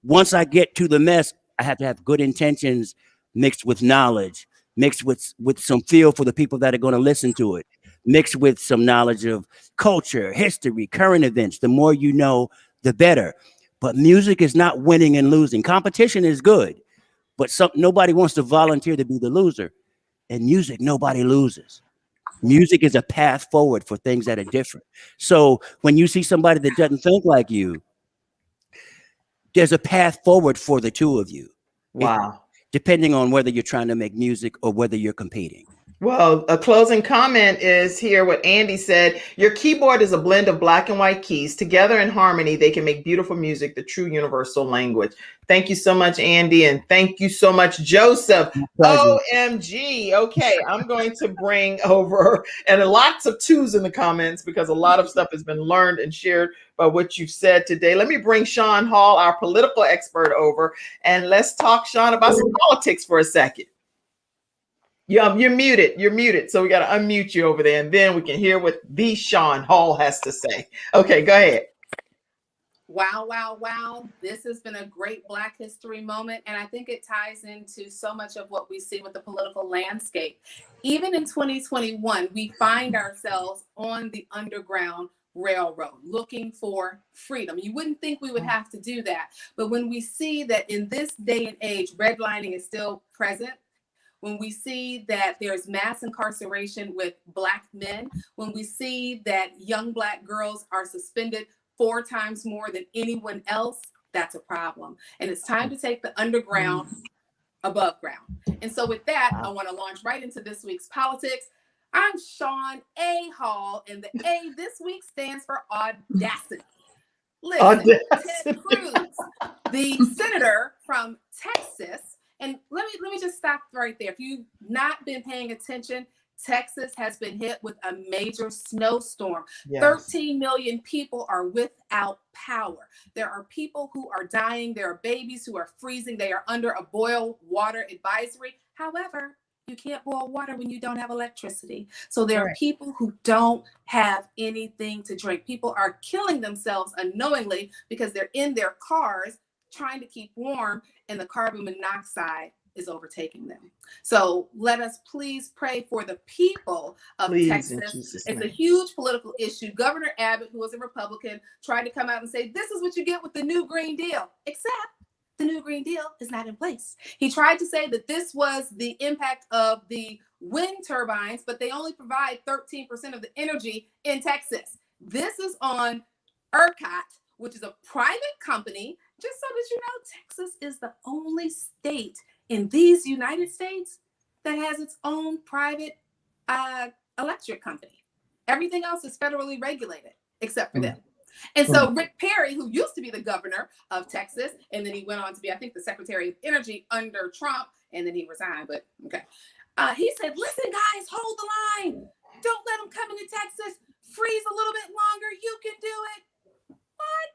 Once I get to the mess, I have to have good intentions mixed with knowledge, mixed with some feel for the people that are going to listen to it, mixed with some knowledge of culture, history, current events. The more you know, the better. But music is not winning and losing. Competition is good, but nobody wants to volunteer to be the loser. In music, nobody loses. Music is a path forward for things that are different. So when you see somebody that doesn't think like you, there's a path forward for the two of you. Wow. Depending on whether you're trying to make music or whether you're competing. Well, a closing comment is here what Andy said. Your keyboard is a blend of black and white keys. Together in harmony, they can make beautiful music, the true universal language. Thank you so much, Andy. And thank you so much, Joseph. OMG. Okay, I'm going to bring over, and lots of 2s in the comments because a lot of stuff has been learned and shared by what you've said today. Let me bring Sean Hall, our political expert, over, and let's talk, Sean, about some politics for a second. Yeah, you're muted. You're muted. So we got to unmute you over there, and then we can hear what the Sean Hall has to say. Okay, go ahead. Wow, wow, wow. This has been a great Black History moment. And I think it ties into so much of what we see with the political landscape. Even in 2021, we find ourselves on the Underground Railroad looking for freedom. You wouldn't think we would have to do that. But when we see that in this day and age, redlining is still present, when we see that there's mass incarceration with Black men, when we see that young Black girls are suspended 4 times more than anyone else, that's a problem. And it's time to take the underground above ground. And so with that, I want to launch right into this week's politics. I'm Sean A. Hall, and the A this week stands for audacity. Listen, Ted Cruz, the senator from Texas, and let me just stop right there. If you've not been paying attention, Texas has been hit with a major snowstorm. Yes. 13 million people are without power. There are people who are dying. There are babies who are freezing. They are under a boil water advisory. However, you can't boil water when you don't have electricity. So there are people who don't have anything to drink. People are killing themselves unknowingly because they're in their cars trying to keep warm, and the carbon monoxide is overtaking them. So let us please pray for the people of Texas. It's a huge political issue. Governor Abbott, who was a Republican, tried to come out and say, this is what you get with the new Green Deal, except the new Green Deal is not in place. He tried to say that this was the impact of the wind turbines, but they only provide 13% of the energy in Texas. This is on ERCOT, which is a private company. Just so that you know, Texas is the only state in these United States that has its own private electric company. Everything else is federally regulated except for them. And so Rick Perry, who used to be the governor of Texas, and then he went on to be, I think, the Secretary of Energy under Trump, and then he resigned. But okay. He said, listen, guys, hold the line. Don't let them come into Texas. Freeze a little bit longer. You can do it. What?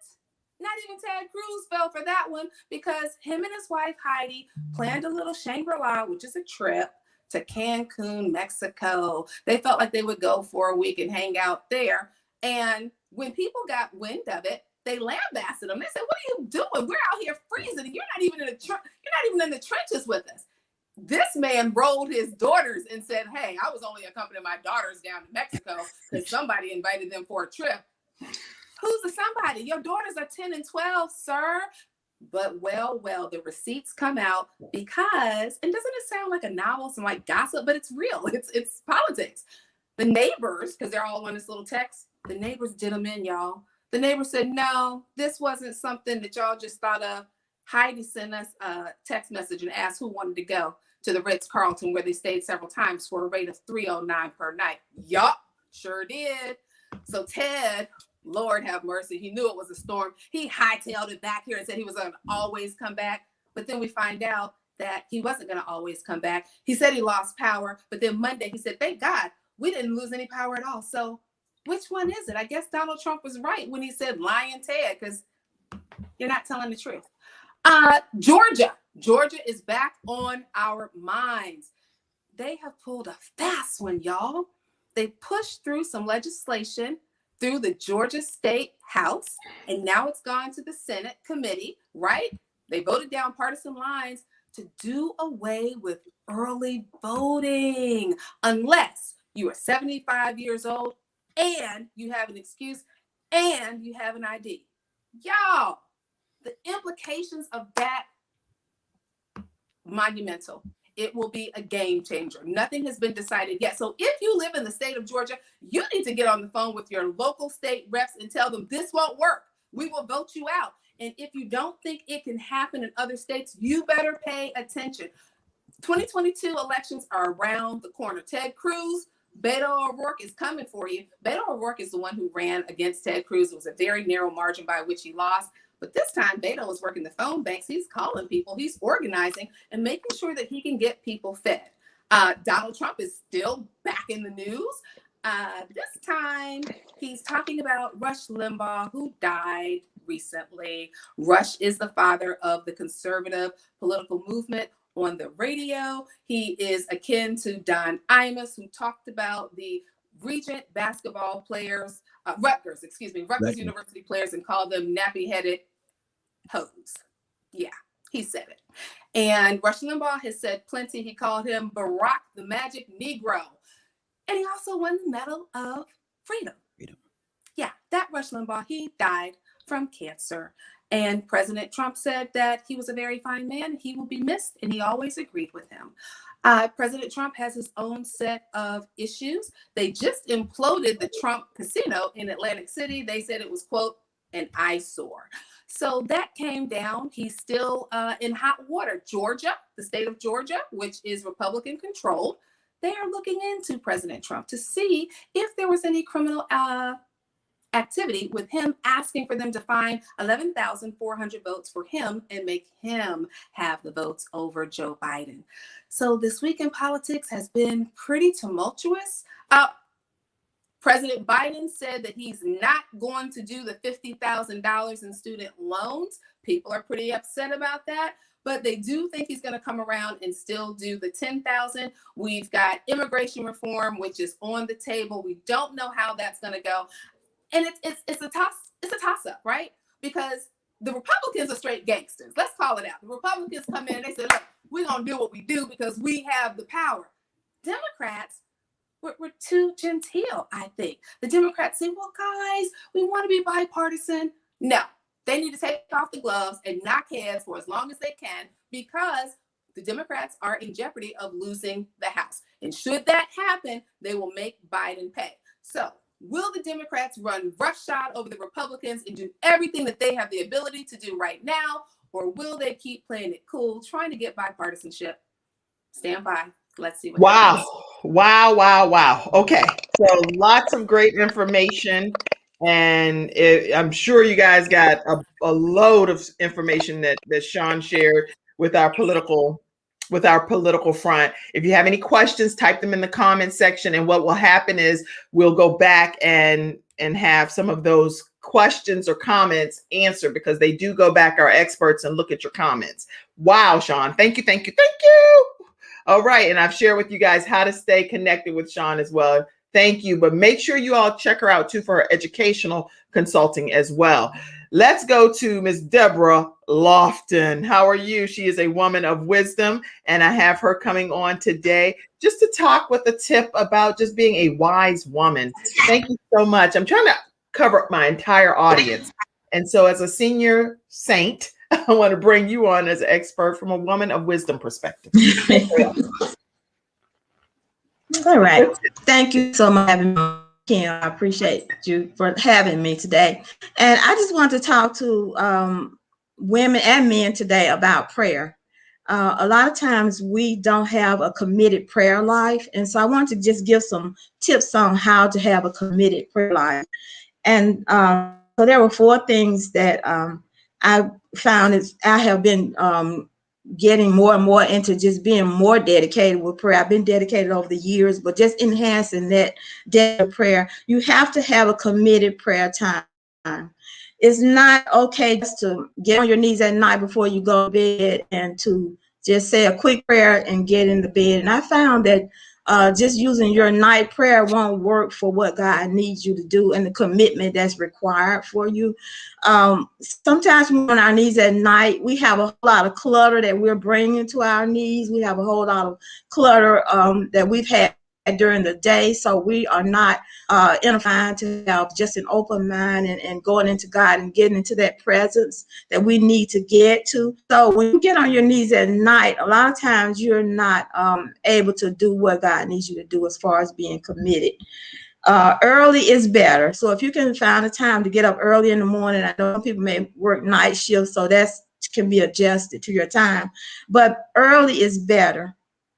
Not even Ted Cruz fell for that one, because him and his wife, Heidi, planned a little Shangri-La, which is a trip to Cancun, Mexico. They felt like they would go for a week and hang out there. And when people got wind of it, they lambasted them. They said, what are you doing? We're out here freezing, and you're not even in the trenches with us. This man rolled his daughters and said, hey, I was only accompanying my daughters down to Mexico because somebody invited them for a trip. Who's the somebody? Your daughters are 10 and 12, sir. But well, the receipts come out because, and doesn't it sound like a novel, some like gossip, but it's real. It's politics. The neighbors, because they're all on this little text, the neighbors did them in, y'all. The neighbors said, no, this wasn't something that y'all just thought of. Heidi sent us a text message and asked who wanted to go to the Ritz-Carlton, where they stayed several times for a rate of $309 per night. Yup, sure did. So Ted, Lord have mercy, he knew it was a storm. He hightailed it back here and said he was going to always come back. But then we find out that he wasn't going to always come back. He said he lost power. But then Monday he said, thank God we didn't lose any power at all. So which one is it? I guess Donald Trump was right when he said lying Ted, because you're not telling the truth. Georgia is back on our minds. They have pulled a fast one, y'all. They pushed through some legislation through the Georgia State House, and now it's gone to the Senate committee, right? They voted down partisan lines to do away with early voting, unless you are 75 years old and you have an excuse and you have an ID. Y'all, the implications of that, monumental. It will be a game changer. Nothing has been decided yet. So if you live in the state of Georgia, you need to get on the phone with your local state reps and tell them this won't work. We will vote you out. And if you don't think it can happen in other states, you better pay attention. 2022 elections are around the corner. Ted Cruz, Beto O'Rourke is coming for you. Beto O'Rourke is the one who ran against Ted Cruz. It was a very narrow margin by which he lost. But this time, Beto is working the phone banks. He's calling people. He's organizing and making sure that he can get people fed. Donald Trump is still back in the news. This time, he's talking about Rush Limbaugh, who died recently. Rush is the father of the conservative political movement on the radio. He is akin to Don Imus, who talked about the Regent basketball players, Rutgers University players, and called them nappy-headed hoes. Yeah, he said it. And Rush Limbaugh has said plenty. He called him Barack the Magic Negro. And he also won the Medal of Freedom. Yeah, that Rush Limbaugh, he died from cancer. And President Trump said that he was a very fine man. He will be missed, and he always agreed with him. President Trump has his own set of issues. They just imploded the Trump casino in Atlantic City. They said it was, quote, an eyesore. So that came down. He's still in hot water. Georgia, the state of Georgia, which is Republican controlled, they are looking into President Trump to see if there was any criminal activity with him asking for them to find 11,400 votes for him and make him have the votes over Joe Biden. So this week in politics has been pretty tumultuous. President Biden said that he's not going to do the $50,000 in student loans. People are pretty upset about that, but they do think he's going to come around and still do the $10,000. We've got immigration reform, which is on the table. We don't know how that's going to go. And it's a toss-up, right? Because the Republicans are straight gangsters. Let's call it out. The Republicans come in and they say, look, we're going to do what we do because we have the power. Democrats were too genteel, I think. The Democrats say, well, guys, we want to be bipartisan. No, they need to take off the gloves and knock heads for as long as they can, because the Democrats are in jeopardy of losing the House. And should that happen, they will make Biden pay. So will the Democrats run roughshod over the Republicans and do everything that they have the ability to do right now? Or will they keep playing it cool, trying to get bipartisanship? Stand by. Let's see what happens. Wow. Okay. So lots of great information. And I'm sure you guys got a load of information that Sean shared with our political with our political front. If you have any questions, type them in the comment section. And what will happen is we'll go back and have some of those questions or comments answered, because they do go back, our experts, and look at your comments. Wow, Sean. Thank you, thank you, thank you. All right. And I've shared with you guys how to stay connected with Sean as well. Thank you. But make sure you all check her out too for her educational consulting as well. Let's go to Miss Debra Lofton. How are you? She is a woman of wisdom, and I have her coming on today just to talk with a tip about just being a wise woman. Thank you so much. I'm trying to cover my entire audience. And so as a senior saint, I want to bring you on as an expert from a woman of wisdom perspective. All right. Thank you so much for having me, Kim. I appreciate you for having me today. And I just want to talk to women and men today about prayer. A lot of times we don't have a committed prayer life. And so I want to just give some tips on how to have a committed prayer life. And so there were 4 things that I found is I have been getting more and more into just being more dedicated with prayer. I've been dedicated over the years, but just enhancing that daily prayer. You have to have a committed prayer time. It's not okay just to get on your knees at night before you go to bed and to just say a quick prayer and get in the bed. And I found that just using your night prayer won't work for what God needs you to do and the commitment that's required for you. Sometimes when we're on our knees at night, we have a whole lot of clutter that we're bringing to our knees. We have a whole lot of clutter that we've had during the day. So we are not inclined to have just an open mind and going into God and getting into that presence that we need to get to. So when you get on your knees at night, a lot of times you're not able to do what God needs you to do as far as being committed. Early is better. So if you can find a time to get up early in the morning, I know some people may work night shifts, so that can be adjusted to your time, but early is better.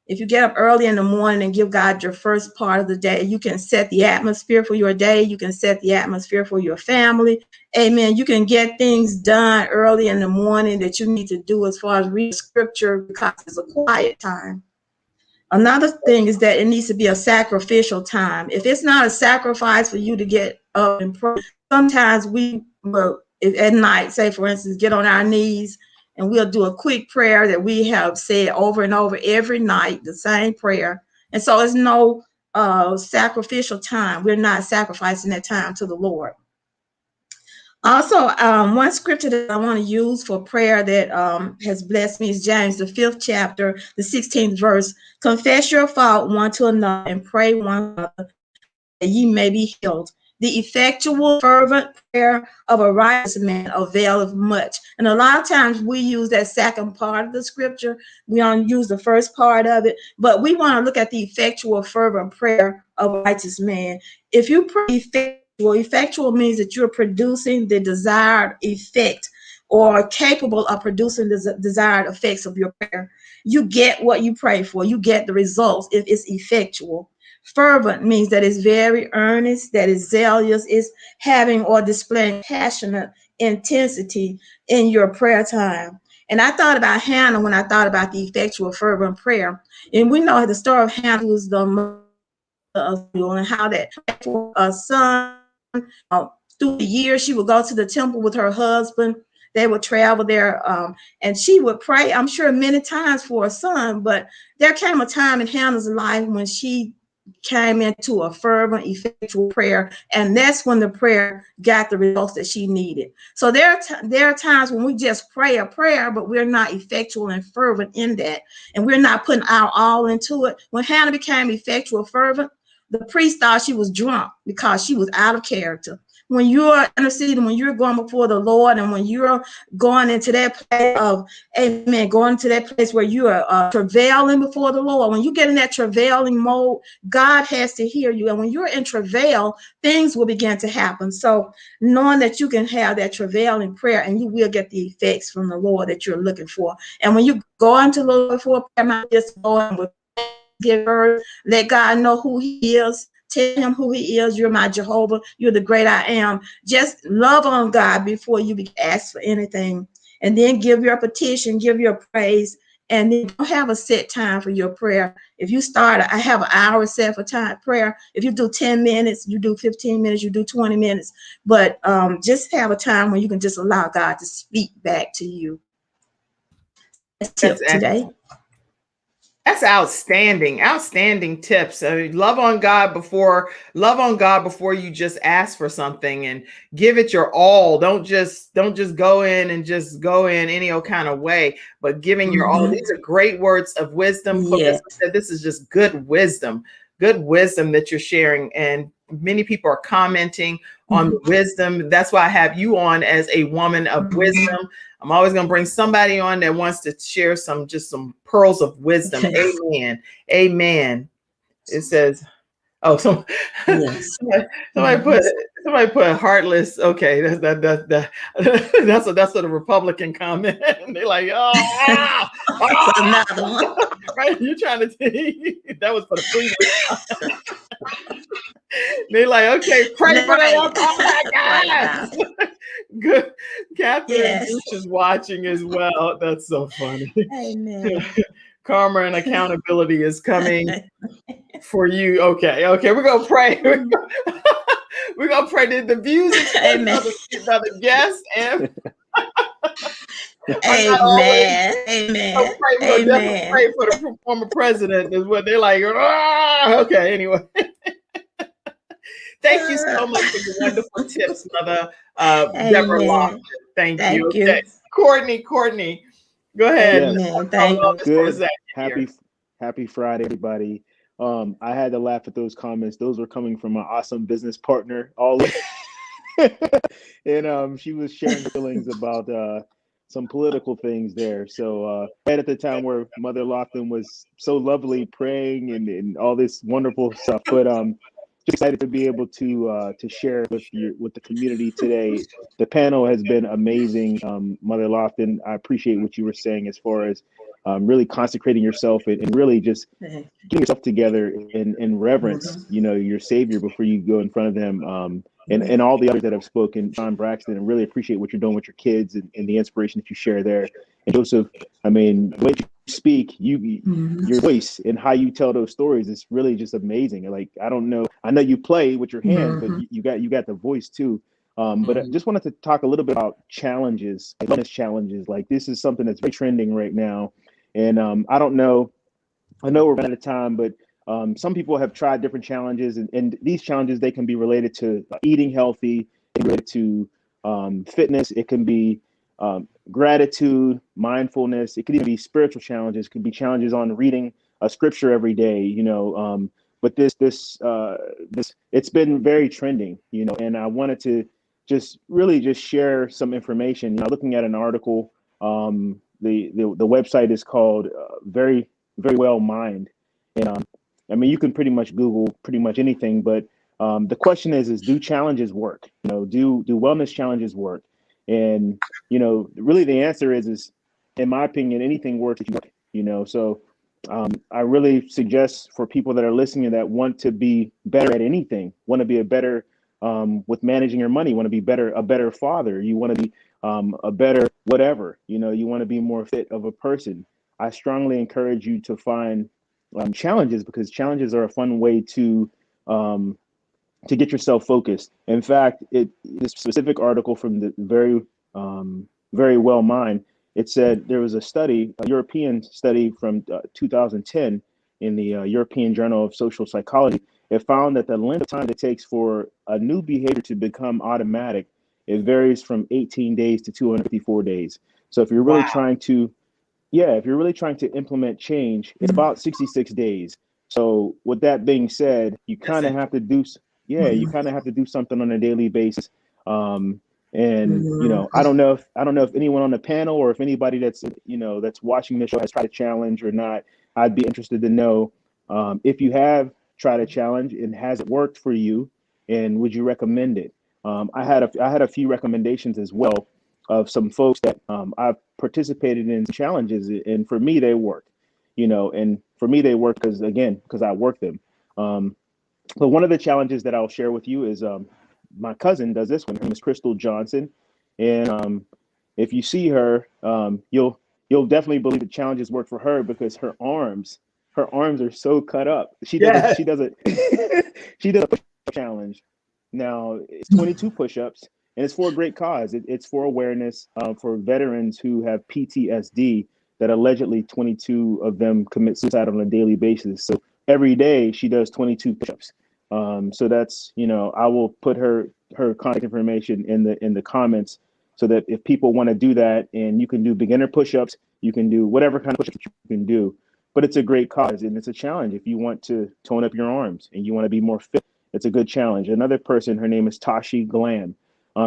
If you get up early in the morning and give God your first part of the day, you can set the atmosphere for your day. You can set the atmosphere for your family. Amen. You can get things done early in the morning that you need to do as far as read scripture, because it's a quiet time. Another thing is that it needs to be a sacrificial time. If it's not a sacrifice for you to get up and pray, sometimes we will at night, say for instance, get on our knees and we'll do a quick prayer that we have said over and over every night, the same prayer. And so it's no sacrificial time. We're not sacrificing that time to the Lord. Also, one scripture that I want to use for prayer that has blessed me is James, the 5th chapter, the 16th verse. Confess your fault one to another and pray one another that ye may be healed. The effectual, fervent prayer of a righteous man availeth much. And a lot of times we use that second part of the scripture. We don't use the first part of it, but we want to look at the effectual, fervent prayer of a righteous man. If you pray effectual means that you're producing the desired effect or capable of producing the desired effects of your prayer. You get what you pray for. You get the results if it's effectual. Fervent means that it's very earnest, that is zealous, is having or displaying passionate intensity in your prayer time. And I thought about Hannah when I thought about the effectual, fervent prayer. And we know the story of Hannah was the mother of Samuel, and how that son, through the years, she would go to the temple with her husband. They would travel there, and she would pray, I'm sure, many times for a son. But there came a time in Hannah's life when she came into a fervent, effectual prayer, and that's when the prayer got the results that she needed. So there are times when we just pray a prayer, but we're not effectual and fervent in that, and we're not putting our all into it. When Hannah became effectual, fervent, the priest thought she was drunk because she was out of character. When you're interceding, when you're going before the Lord, and when you're going into that place of, amen, going to that place where you are travailing before the Lord, when you get in that travailing mode, God has to hear you. And when you're in travail, things will begin to happen. So knowing that you can have that travail in prayer, and you will get the effects from the Lord that you're looking for. And when you go into the Lord for prayer, not just going with give her, let God know who he is. Tell him who he is. You're my Jehovah. You're the great I am. Just love on God before you ask for anything. And then give your petition, give your praise, And then don't have a set time for your prayer. If you start, I have an hour set for time prayer. If you do 10 minutes, you do 15 minutes, you do 20 minutes. But just have a time when you can just allow God to speak back to you. That's tip today. That's outstanding. Outstanding tips. I mean, love on God before you just ask for something, and give it your all. Don't just go in any old kind of way, but giving your all. These are great words of wisdom. Clarissa said this is just good wisdom that you're sharing, and many people are commenting on the wisdom. That's why I have you on as a woman of wisdom. I'm always going to bring somebody on that wants to share some pearls of wisdom. Amen. Amen. It says, oh, somebody put heartless. Okay, that's a Republican comment. And they're like, another one. Right? You're trying to that was for the free. They're like, okay, pray for them. Oh my God. Good. Catherine Gooch is watching as well. That's so funny. Amen. Karma and accountability is coming for you. Okay. We're gonna pray. We're gonna pray. The views expressed by the guests and Amen. Amen. So we're definitely pray for the former president is what they're like. Okay, anyway. Thank you so much for the wonderful tips, Mother Debra Lofton. Thank you. Okay. Courtney, go ahead. Yes. Thank you. Good. Happy Friday, everybody. I had to laugh at those comments. Those were coming from my awesome business partner, and she was sharing feelings about some political things there. So right at the time where Mother Lofton was so lovely praying and all this wonderful stuff, but excited to be able to share with the community today. The panel has been amazing. Mother Lofton, I appreciate what you were saying as far as really consecrating yourself and really just getting yourself together in reverence, your Savior before you go in front of Him. And all the others that have spoken, Sean, Braxton, and really appreciate what you're doing with your kids and the inspiration that you share there. And Joseph, I mean, the way you speak, your voice and how you tell those stories is really just amazing. Like, I don't know, I know you play with your hands, but you got the voice too. But I just wanted to talk a little bit about challenges, wellness challenges. Like, this is something that's very trending right now. And I don't know, I know we're out of time, but some people have tried different challenges, and these challenges, they can be related to eating healthy, related to fitness. It can be gratitude, mindfulness. It could even be spiritual challenges. It could be challenges on reading a scripture every day, but this it's been very trending, and I wanted to just share some information. Looking at an article, the website is called Very Well Mind. And I mean, you can pretty much Google pretty much anything, but the question is do challenges work? Do wellness challenges work? And really the answer is in my opinion, anything works if you work. So I really suggest for people that are listening that want to be better at anything, want to be a better with managing your money, want to be a better father, you want to be a better whatever, you want to be more fit of a person. I strongly encourage you to find challenges, because challenges are a fun way to get yourself focused. In fact, this specific article from the Very Well Mind, it said there was a European study from 2010 in the European Journal of Social Psychology. It found that the length of time it takes for a new behavior to become automatic, it varies from 18 days to 254 days. So if you're really trying to implement change, it's about 66 days. So with that being said, you kind of have to do something on a daily basis. And I don't know if anyone on the panel or if anybody that's watching this show has tried a challenge or not. I'd be interested to know if you have tried a challenge and has it worked for you, and would you recommend it? I had a few recommendations as well of some folks that I've participated in challenges, and for me they work, and for me they work because I work them. But one of the challenges that I'll share with you is my cousin does this one. Her name is Crystal Johnson, and if you see her, you'll you'll definitely believe the challenges work for her because her arms are so cut up. She does a she does a push-up challenge. Now it's 22 push-ups, and it's for a great cause. It's for awareness for veterans who have PTSD. That allegedly 22 of them commit suicide on a daily basis. So every day she does 22 push-ups. So that's, I will put her contact information in the comments so that if people want to do that, and you can do beginner push-ups, you can do whatever kind of push-ups you can do. But it's a great cause and it's a challenge. If you want to tone up your arms and you want to be more fit, it's a good challenge. Another person, her name is Tashi Glam.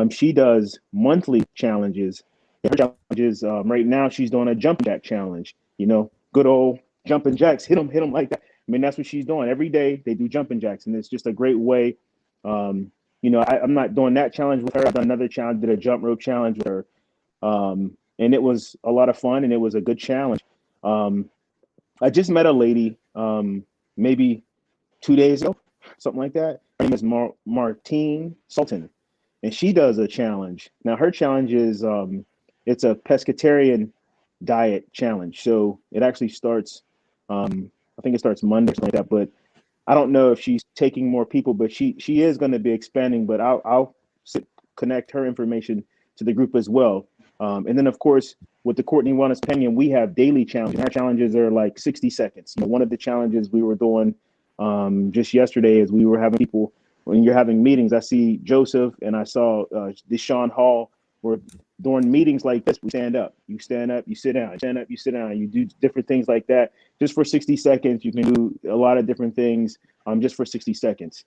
She does monthly challenges. Her challenges right now, she's doing a jumping jack challenge. Good old jumping jacks, hit them like that. I mean, that's what she's doing every day. They do jumping jacks, and it's just a great way. I'm not doing that challenge with her. I've done another challenge, did a jump rope challenge with her, and it was a lot of fun, and it was a good challenge. I just met a lady maybe 2 days ago, something like that. Her name is Martine Sultan, and she does a challenge. Now, her challenge is it's a pescatarian diet challenge. So it actually starts, I think it starts Monday or something like that. But I don't know if she's taking more people, but she is going to be expanding. But I'll connect her information to the group as well. And then, of course, with the Courtney Wellness Companion, we have daily challenges. Our challenges are like 60 seconds. One of the challenges we were doing just yesterday is we were having people, when you're having meetings, I see Joseph and I saw Deshaun Hall. We're during meetings like this, we stand up, you sit down, stand up, you sit down, you do different things like that. Just for 60 seconds, you can do a lot of different things just for 60 seconds.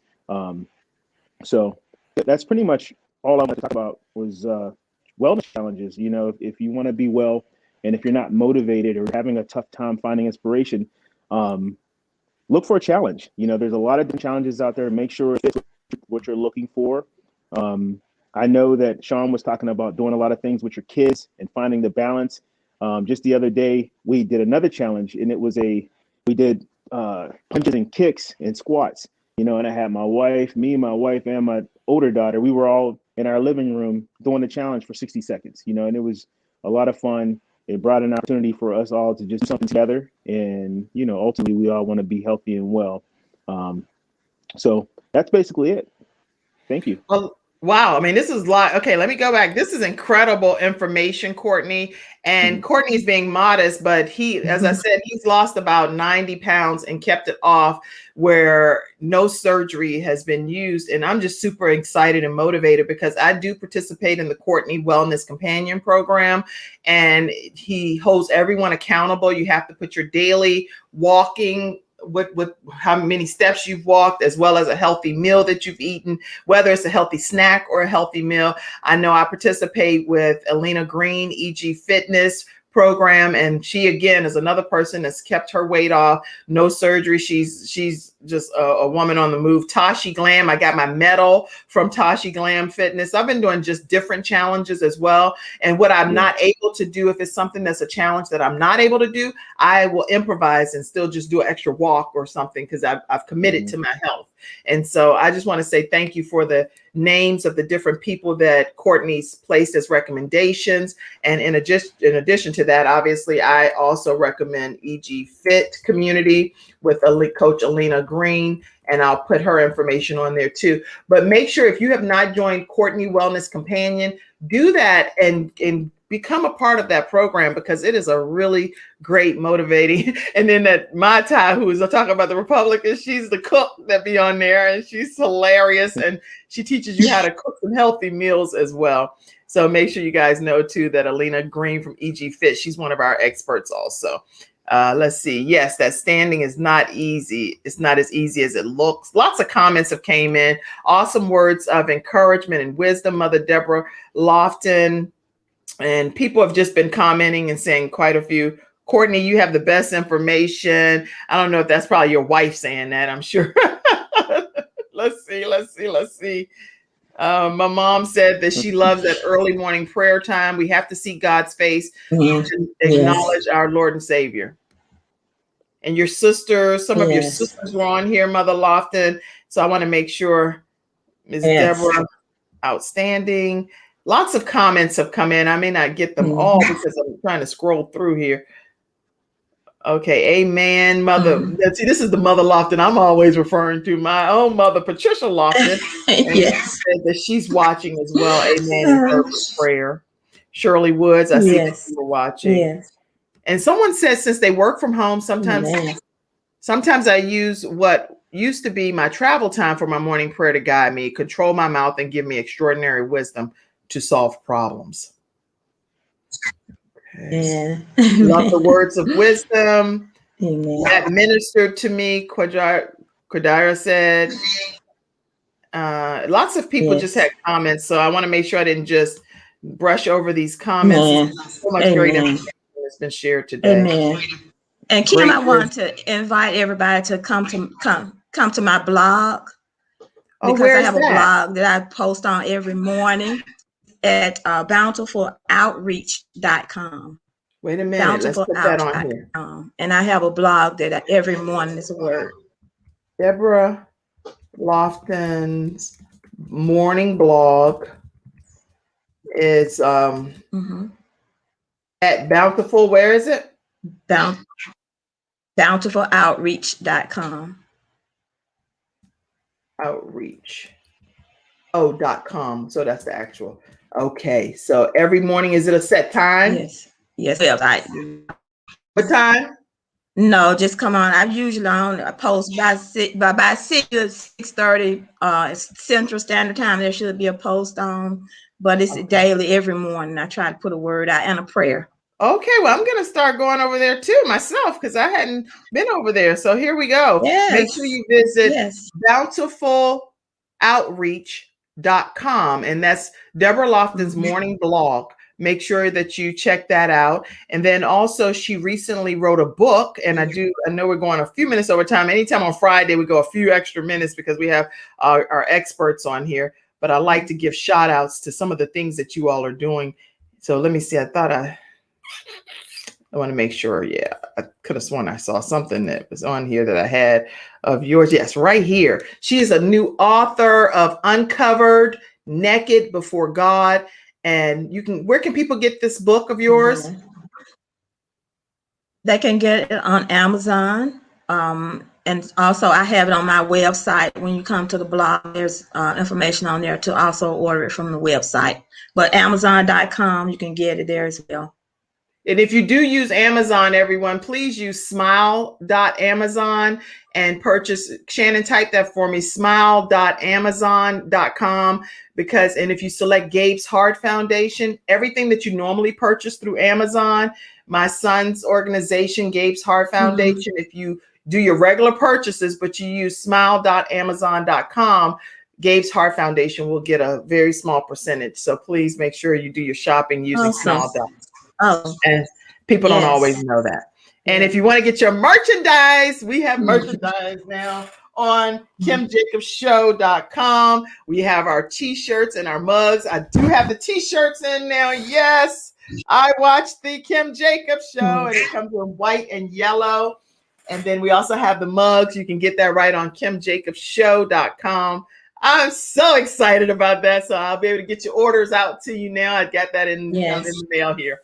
So that's pretty much all I want to talk about was wellness challenges. If you want to be well, and if you're not motivated or having a tough time finding inspiration, look for a challenge. There's a lot of different challenges out there. Make sure it's what you're looking for. I know that Sean was talking about doing a lot of things with your kids and finding the balance. Just the other day, we did another challenge, and we did punches and kicks and squats, and I had my wife, and my older daughter, we were all in our living room doing the challenge for 60 seconds, and it was a lot of fun. It brought an opportunity for us all to just do something together. And, ultimately we all want to be healthy and well. So that's basically it. Thank you. Well, wow. I mean, this is okay, let me go back. This is incredible information, Courtney. And Courtney's being modest, but as I said, he's lost about 90 pounds and kept it off where no surgery has been used. And I'm just super excited and motivated because I do participate in the Courtney Wellness Companion program, and he holds everyone accountable. You have to put your daily walking with how many steps you've walked, as well as a healthy meal that you've eaten, whether it's a healthy snack or a healthy meal. I know I participate with Alina Green, EG Fitness program, and she again is another person that's kept her weight off, no surgery. She's just a woman on the move. Tashi Glam, I got my medal from Tashi Glam Fitness. I've been doing just different challenges as well. And what I'm not able to do, if it's something that's a challenge that I'm not able to do, I will improvise and still just do an extra walk or something because I've committed to my health. And so I just want to say thank you for the names of the different people that Courtney's placed as recommendations. And in addition to that, obviously, I also recommend EG Fit Community with Coach Alina Green, and I'll put her information on there too. But make sure if you have not joined Courtney Wellness Companion, do that and become a part of that program because it is a really great motivating. And then that Mai Tai, who is talking about the Republican, she's the cook that be on there, and she's hilarious, and she teaches you how to cook some healthy meals as well. So make sure you guys know too that Alina Green from EG Fit, she's one of our experts also. Let's see. Yes, that standing is not easy. It's not as easy as it looks. Lots of comments have came in. Awesome words of encouragement and wisdom, Mother Debra Lofton. And people have just been commenting and saying quite a few. Courtney, you have the best information. I don't know if that's probably your wife saying that, I'm sure. Let's see. My mom said that she loves that early morning prayer time. We have to see God's face to acknowledge our Lord and Savior. And your sisters, some of your sisters were on here, Mother Lofton. So I want to make sure Ms. Deborah, outstanding. Lots of comments have come in. I may not get them all because I'm trying to scroll through here. Okay, amen, mother. See, this is the Mother Lofton I'm always referring to, my own mother, Patricia Lofton. And she said that she's watching as well. Amen and fervent prayer. Shirley Woods, I see that you were watching. Yes. And someone says since they work from home, sometimes I use what used to be my travel time for my morning prayer to guide me, control my mouth, and give me extraordinary wisdom to solve problems. Yeah. Love the words of wisdom Amen. that ministered to me, Quadira said. Lots of people just had comments, so I want to make sure I didn't just brush over these comments. So much great information has been shared today. Amen. And Kim, I want to invite everybody to come to my blog, because I have a blog that I post on every morning at bountifuloutreach.com. Wait a minute, let's put that on here. And I have a blog that every morning is a word. Debra Lofton's morning blog is at Bountiful. Where is it? Bountifuloutreach.com. Outreach. .com. So that's the actual. Okay. So every morning, is it a set time? Yes. Yes. What time? No, just come on. I usually I post by 6:30 Central Standard Time. There should be a post on, but it's daily every morning. I try to put a word out and a prayer. Okay, well, I'm going to start going over there too myself because I hadn't been over there. So here we go. Yes. Make sure you visit bountifuloutreach.com, and that's Debra Lofton's morning blog. Make sure that you check that out. And then also she recently wrote a book, and I know we're going a few minutes over time. Anytime on Friday, we go a few extra minutes because we have our experts on here, but I like to give shout outs to some of the things that you all are doing. So let me see. I want to make sure. Yeah, I could have sworn I saw something that was on here that I had of yours. Yes, right here. She is a new author of Uncovered, Naked Before God. And where can people get this book of yours? They can get it on Amazon. And also I have it on my website. When you come to the blog, there's information on there to also order it from the website. But Amazon.com, you can get it there as well. And if you do use Amazon, everyone, please use smile.amazon and purchase. Shannon, type that for me, smile.amazon.com. And if you select Gabe's Heart Foundation, everything that you normally purchase through Amazon, my son's organization, Gabe's Heart Foundation, if you do your regular purchases, but you use smile.amazon.com, Gabe's Heart Foundation will get a very small percentage. So please make sure you do your shopping using smile.amazon. And people don't always know that. And if you want to get your merchandise, we have merchandise now on KimJacobsShow.com. We have our t-shirts and our mugs. I do have the t-shirts in now. Yes, I watched the Kim Jacobs Show, and it comes in white and yellow. And then we also have the mugs. You can get that right on KimJacobsShow.com. I'm so excited about that. So I'll be able to get your orders out to you now. I got that in the mail here.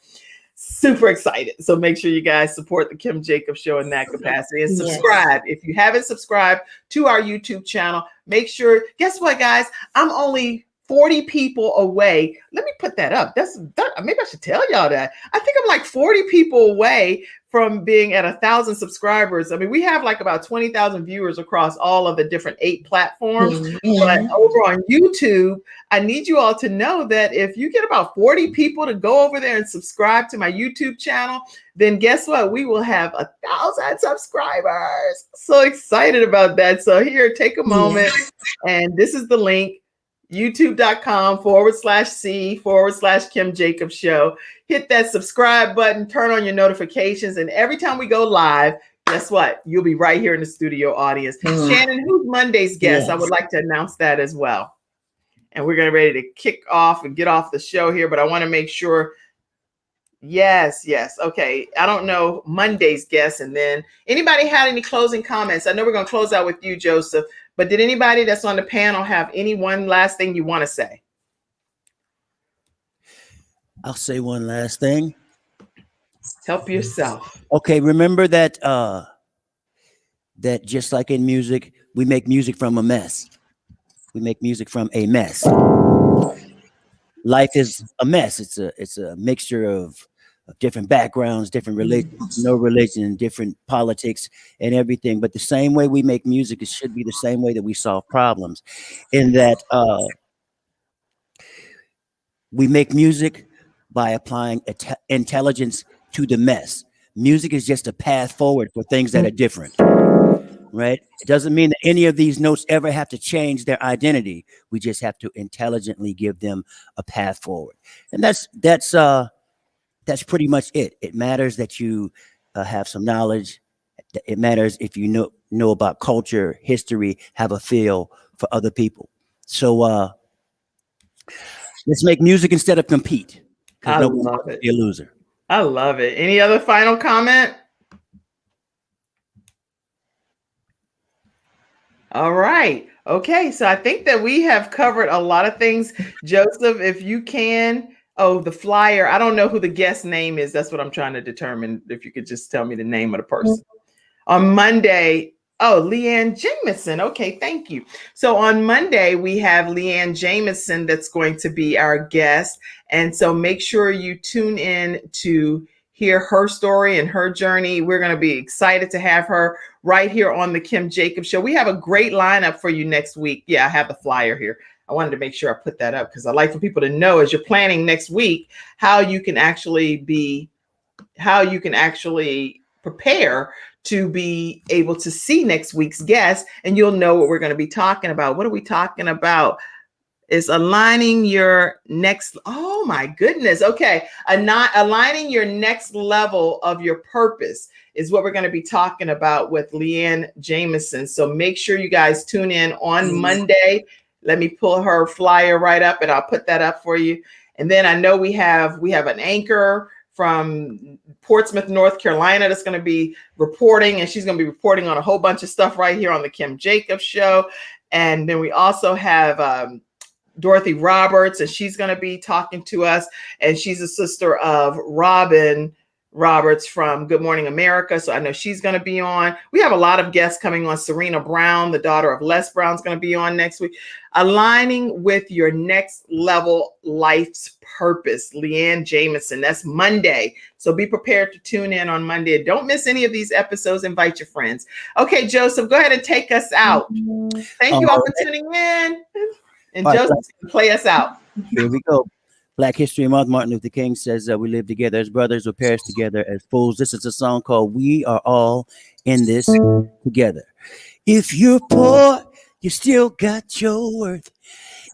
Super excited. So make sure you guys support the Kim Jacobs Show in that capacity and subscribe. If you haven't subscribed to our YouTube channel, make sure, guess what, guys? I'm only 40 people away. Let me put that up. Maybe I should tell y'all that. I think I'm like 40 people away from being at 1,000 subscribers. I mean, we have like about 20,000 viewers across all of the different 8 platforms. But over on YouTube, I need you all to know that if you get about 40 people to go over there and subscribe to my YouTube channel, then guess what? We will have 1,000 subscribers. So excited about that. So here, take a moment. And this is the link. YouTube.com/C/Kim Jacobs Show. Hit that subscribe button, turn on your notifications, and every time we go live, guess what? You'll be right here in the studio audience. Shannon, who's Monday's guest? I would like to announce that as well. And we're getting ready to kick off and get off the show here, but I want to make sure. Yes. Okay. I don't know Monday's guest. And then anybody had any closing comments? I know we're going to close out with you, Joseph. But did anybody that's on the panel have any one last thing you want to say? I'll say one last thing. Help yourself. Okay, remember that that just like in music, we make music from a mess. We make music from a mess. Life is a mess. It's a mixture of different backgrounds, different religions, no religion, different politics, and everything. But the same way we make music, it should be the same way that we solve problems. In that we make music by applying intelligence to the mess. Music is just a path forward for things that are different, right? It doesn't mean that any of these notes ever have to change their identity. We just have to intelligently give them a path forward, and that's pretty much it. It matters that you have some knowledge. It matters if you know about culture, history, have a feel for other people. So let's make music instead of compete. I Nobody's love gonna it. be a loser. I love it. Any other final comment? All right. Okay. So I think that we have covered a lot of things. Joseph, if you can. Oh, the flyer. I don't know who the guest name is. That's what I'm trying to determine. If you could just tell me the name of the person. On Monday. Oh, Leanne Jameson. Okay, thank you. So on Monday, we have Leanne Jameson that's going to be our guest. And so make sure you tune in to hear her story and her journey. We're going to be excited to have her right here on the Kim Jacobs Show. We have a great lineup for you next week. Yeah, I have the flyer here. I wanted to make sure I put that up because I like for people to know as you're planning next week how you can actually prepare to be able to see next week's guest, and you'll know what we're going to be talking about. What are we talking about? Is aligning your next, oh my goodness. Okay. Aligning your next level of your purpose is what we're going to be talking about with Leanne Jameson. So make sure you guys tune in on Monday. Let me pull her flyer right up and I'll put that up for you. And then I know we have an anchor from Portsmouth, North Carolina, that's going to be reporting, and she's going to be reporting on a whole bunch of stuff right here on the Kim Jacobs Show. And then we also have Dorothy Roberts, and she's going to be talking to us, and she's a sister of Robin Roberts from Good Morning America. So I know she's going to be on. We have a lot of guests coming on. Serena Brown, the daughter of Les Brown, is going to be on next week. Aligning with your next level life's purpose. Leanne Jameson. That's Monday. So be prepared to tune in on Monday. Don't miss any of these episodes. Invite your friends. Okay, Joseph, go ahead and take us out. Thank you all for tuning in. And All right, Joseph, play us out. Here we go. Black History Month. Martin Luther King says we live together as brothers or perish together as fools. This is a song called We Are All in This Together. If you're poor, you still got your worth.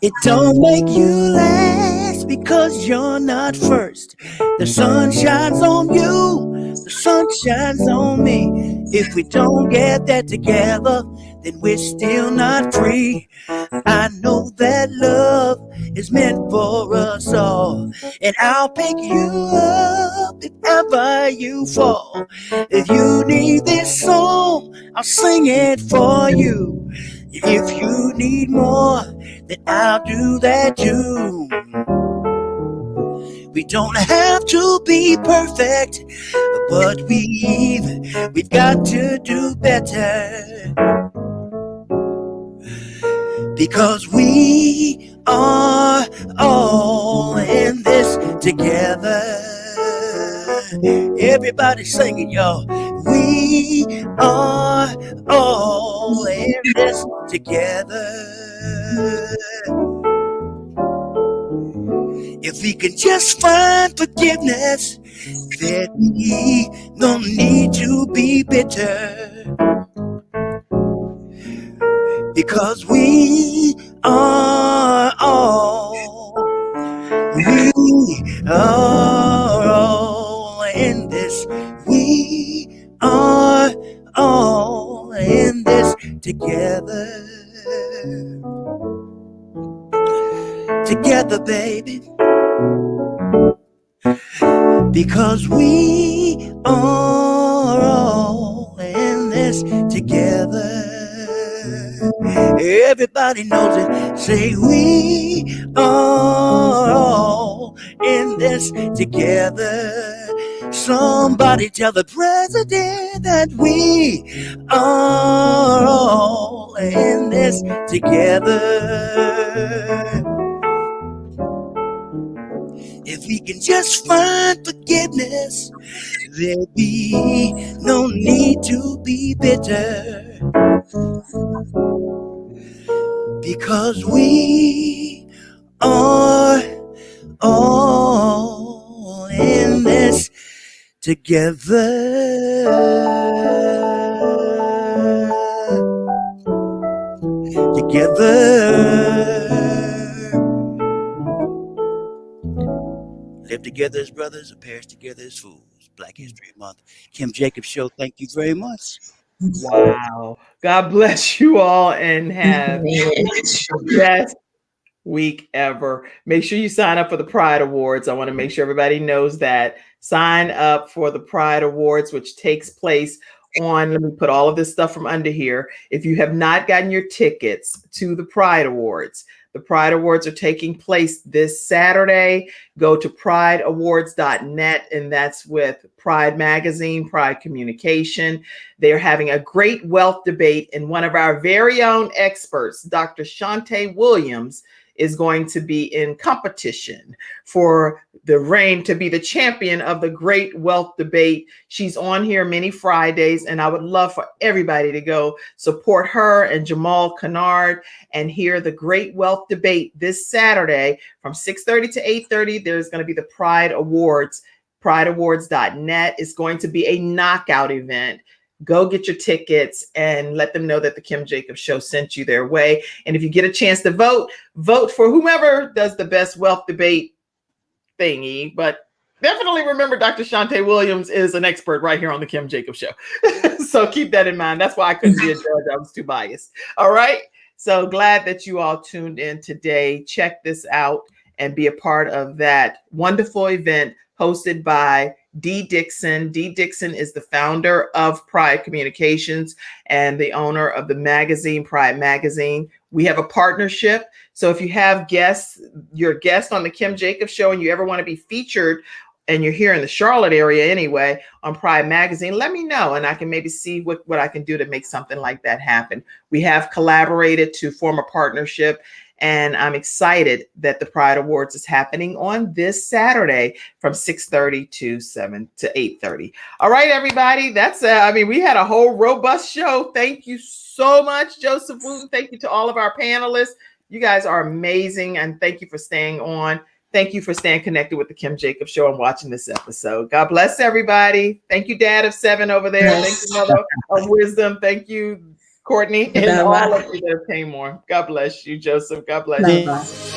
It don't make you last because you're not first. The sun shines on you, the sun shines on me. If we don't get that together, then we're still not free. I know that love is meant for us all, and I'll pick you up if ever you fall. If you need this song, I'll sing it for you. If you need more, then I'll do that too. We don't have to be perfect, but we've got to do better. Because we are all in this together. Everybody singing, y'all. We are all in this together. If we can just find forgiveness, then we don't need to be bitter. Because we are all in this. We are all in this together. Together, baby. Because we are all in this together. Everybody knows it. Say we are all in this together. Somebody tell the president that we are all in this together. If we can just find forgiveness, there'll be no need to be bitter. Because we are all in this together. Live together as brothers, or perish together as fools. Black History Month. Kim Jacobs Show, thank you very much. Wow. God bless you all and have the best week ever. Make sure you sign up for the Pride Awards. I want to make sure everybody knows that. Sign up for the Pride Awards, which takes place on, let me put all of this stuff from under here. If you have not gotten your tickets to the Pride Awards, the Pride Awards are taking place this Saturday. Go to prideawards.net, and that's with Pride Magazine, Pride Communication. They're having a great wealth debate, and one of our very own experts, Dr. Shantae Williams, is going to be in competition for the reign to be the champion of the great wealth debate. She's on here many Fridays, and I would love for everybody to go support her and Jamal Kennard and hear the great wealth debate this Saturday from 6:30 to 8:30. There's going to be the Pride Awards. Prideawards.net is going to be a knockout event. Go get your tickets and let them know that the Kim Jacobs Show sent you their way. And if you get a chance to vote, vote for whomever does the best wealth debate thingy. But definitely remember, Dr. Shantae Williams is an expert right here on the Kim Jacobs Show. So keep that in mind. That's why I couldn't be a judge. I was too biased. All right. So glad that you all tuned in today. Check this out and be a part of that wonderful event hosted by Dee Dixon. Dee Dixon is the founder of Pride Communications and the owner of the magazine, Pride Magazine. We have a partnership. So if you have guests, your guest on the Kim Jacobs Show, and you ever want to be featured, and you're here in the Charlotte area anyway, on Pride Magazine, let me know, and I can maybe see what I can do to make something like that happen. We have collaborated to form a partnership, and I'm excited that the Pride Awards is happening on this Saturday from 6:30 to 8:30. All right, everybody. That's we had a whole robust show. Thank you so much, Joseph Wooten. Thank you to all of our panelists. You guys are amazing, and thank you for staying on. Thank you for staying connected with the Kim Jacobs Show and watching this episode. God bless everybody. Thank you, Dad of 7 over there. Thank you, Mother of Wisdom. Thank you, Courtney, and all of you that came on. God bless you, Joseph. God bless you.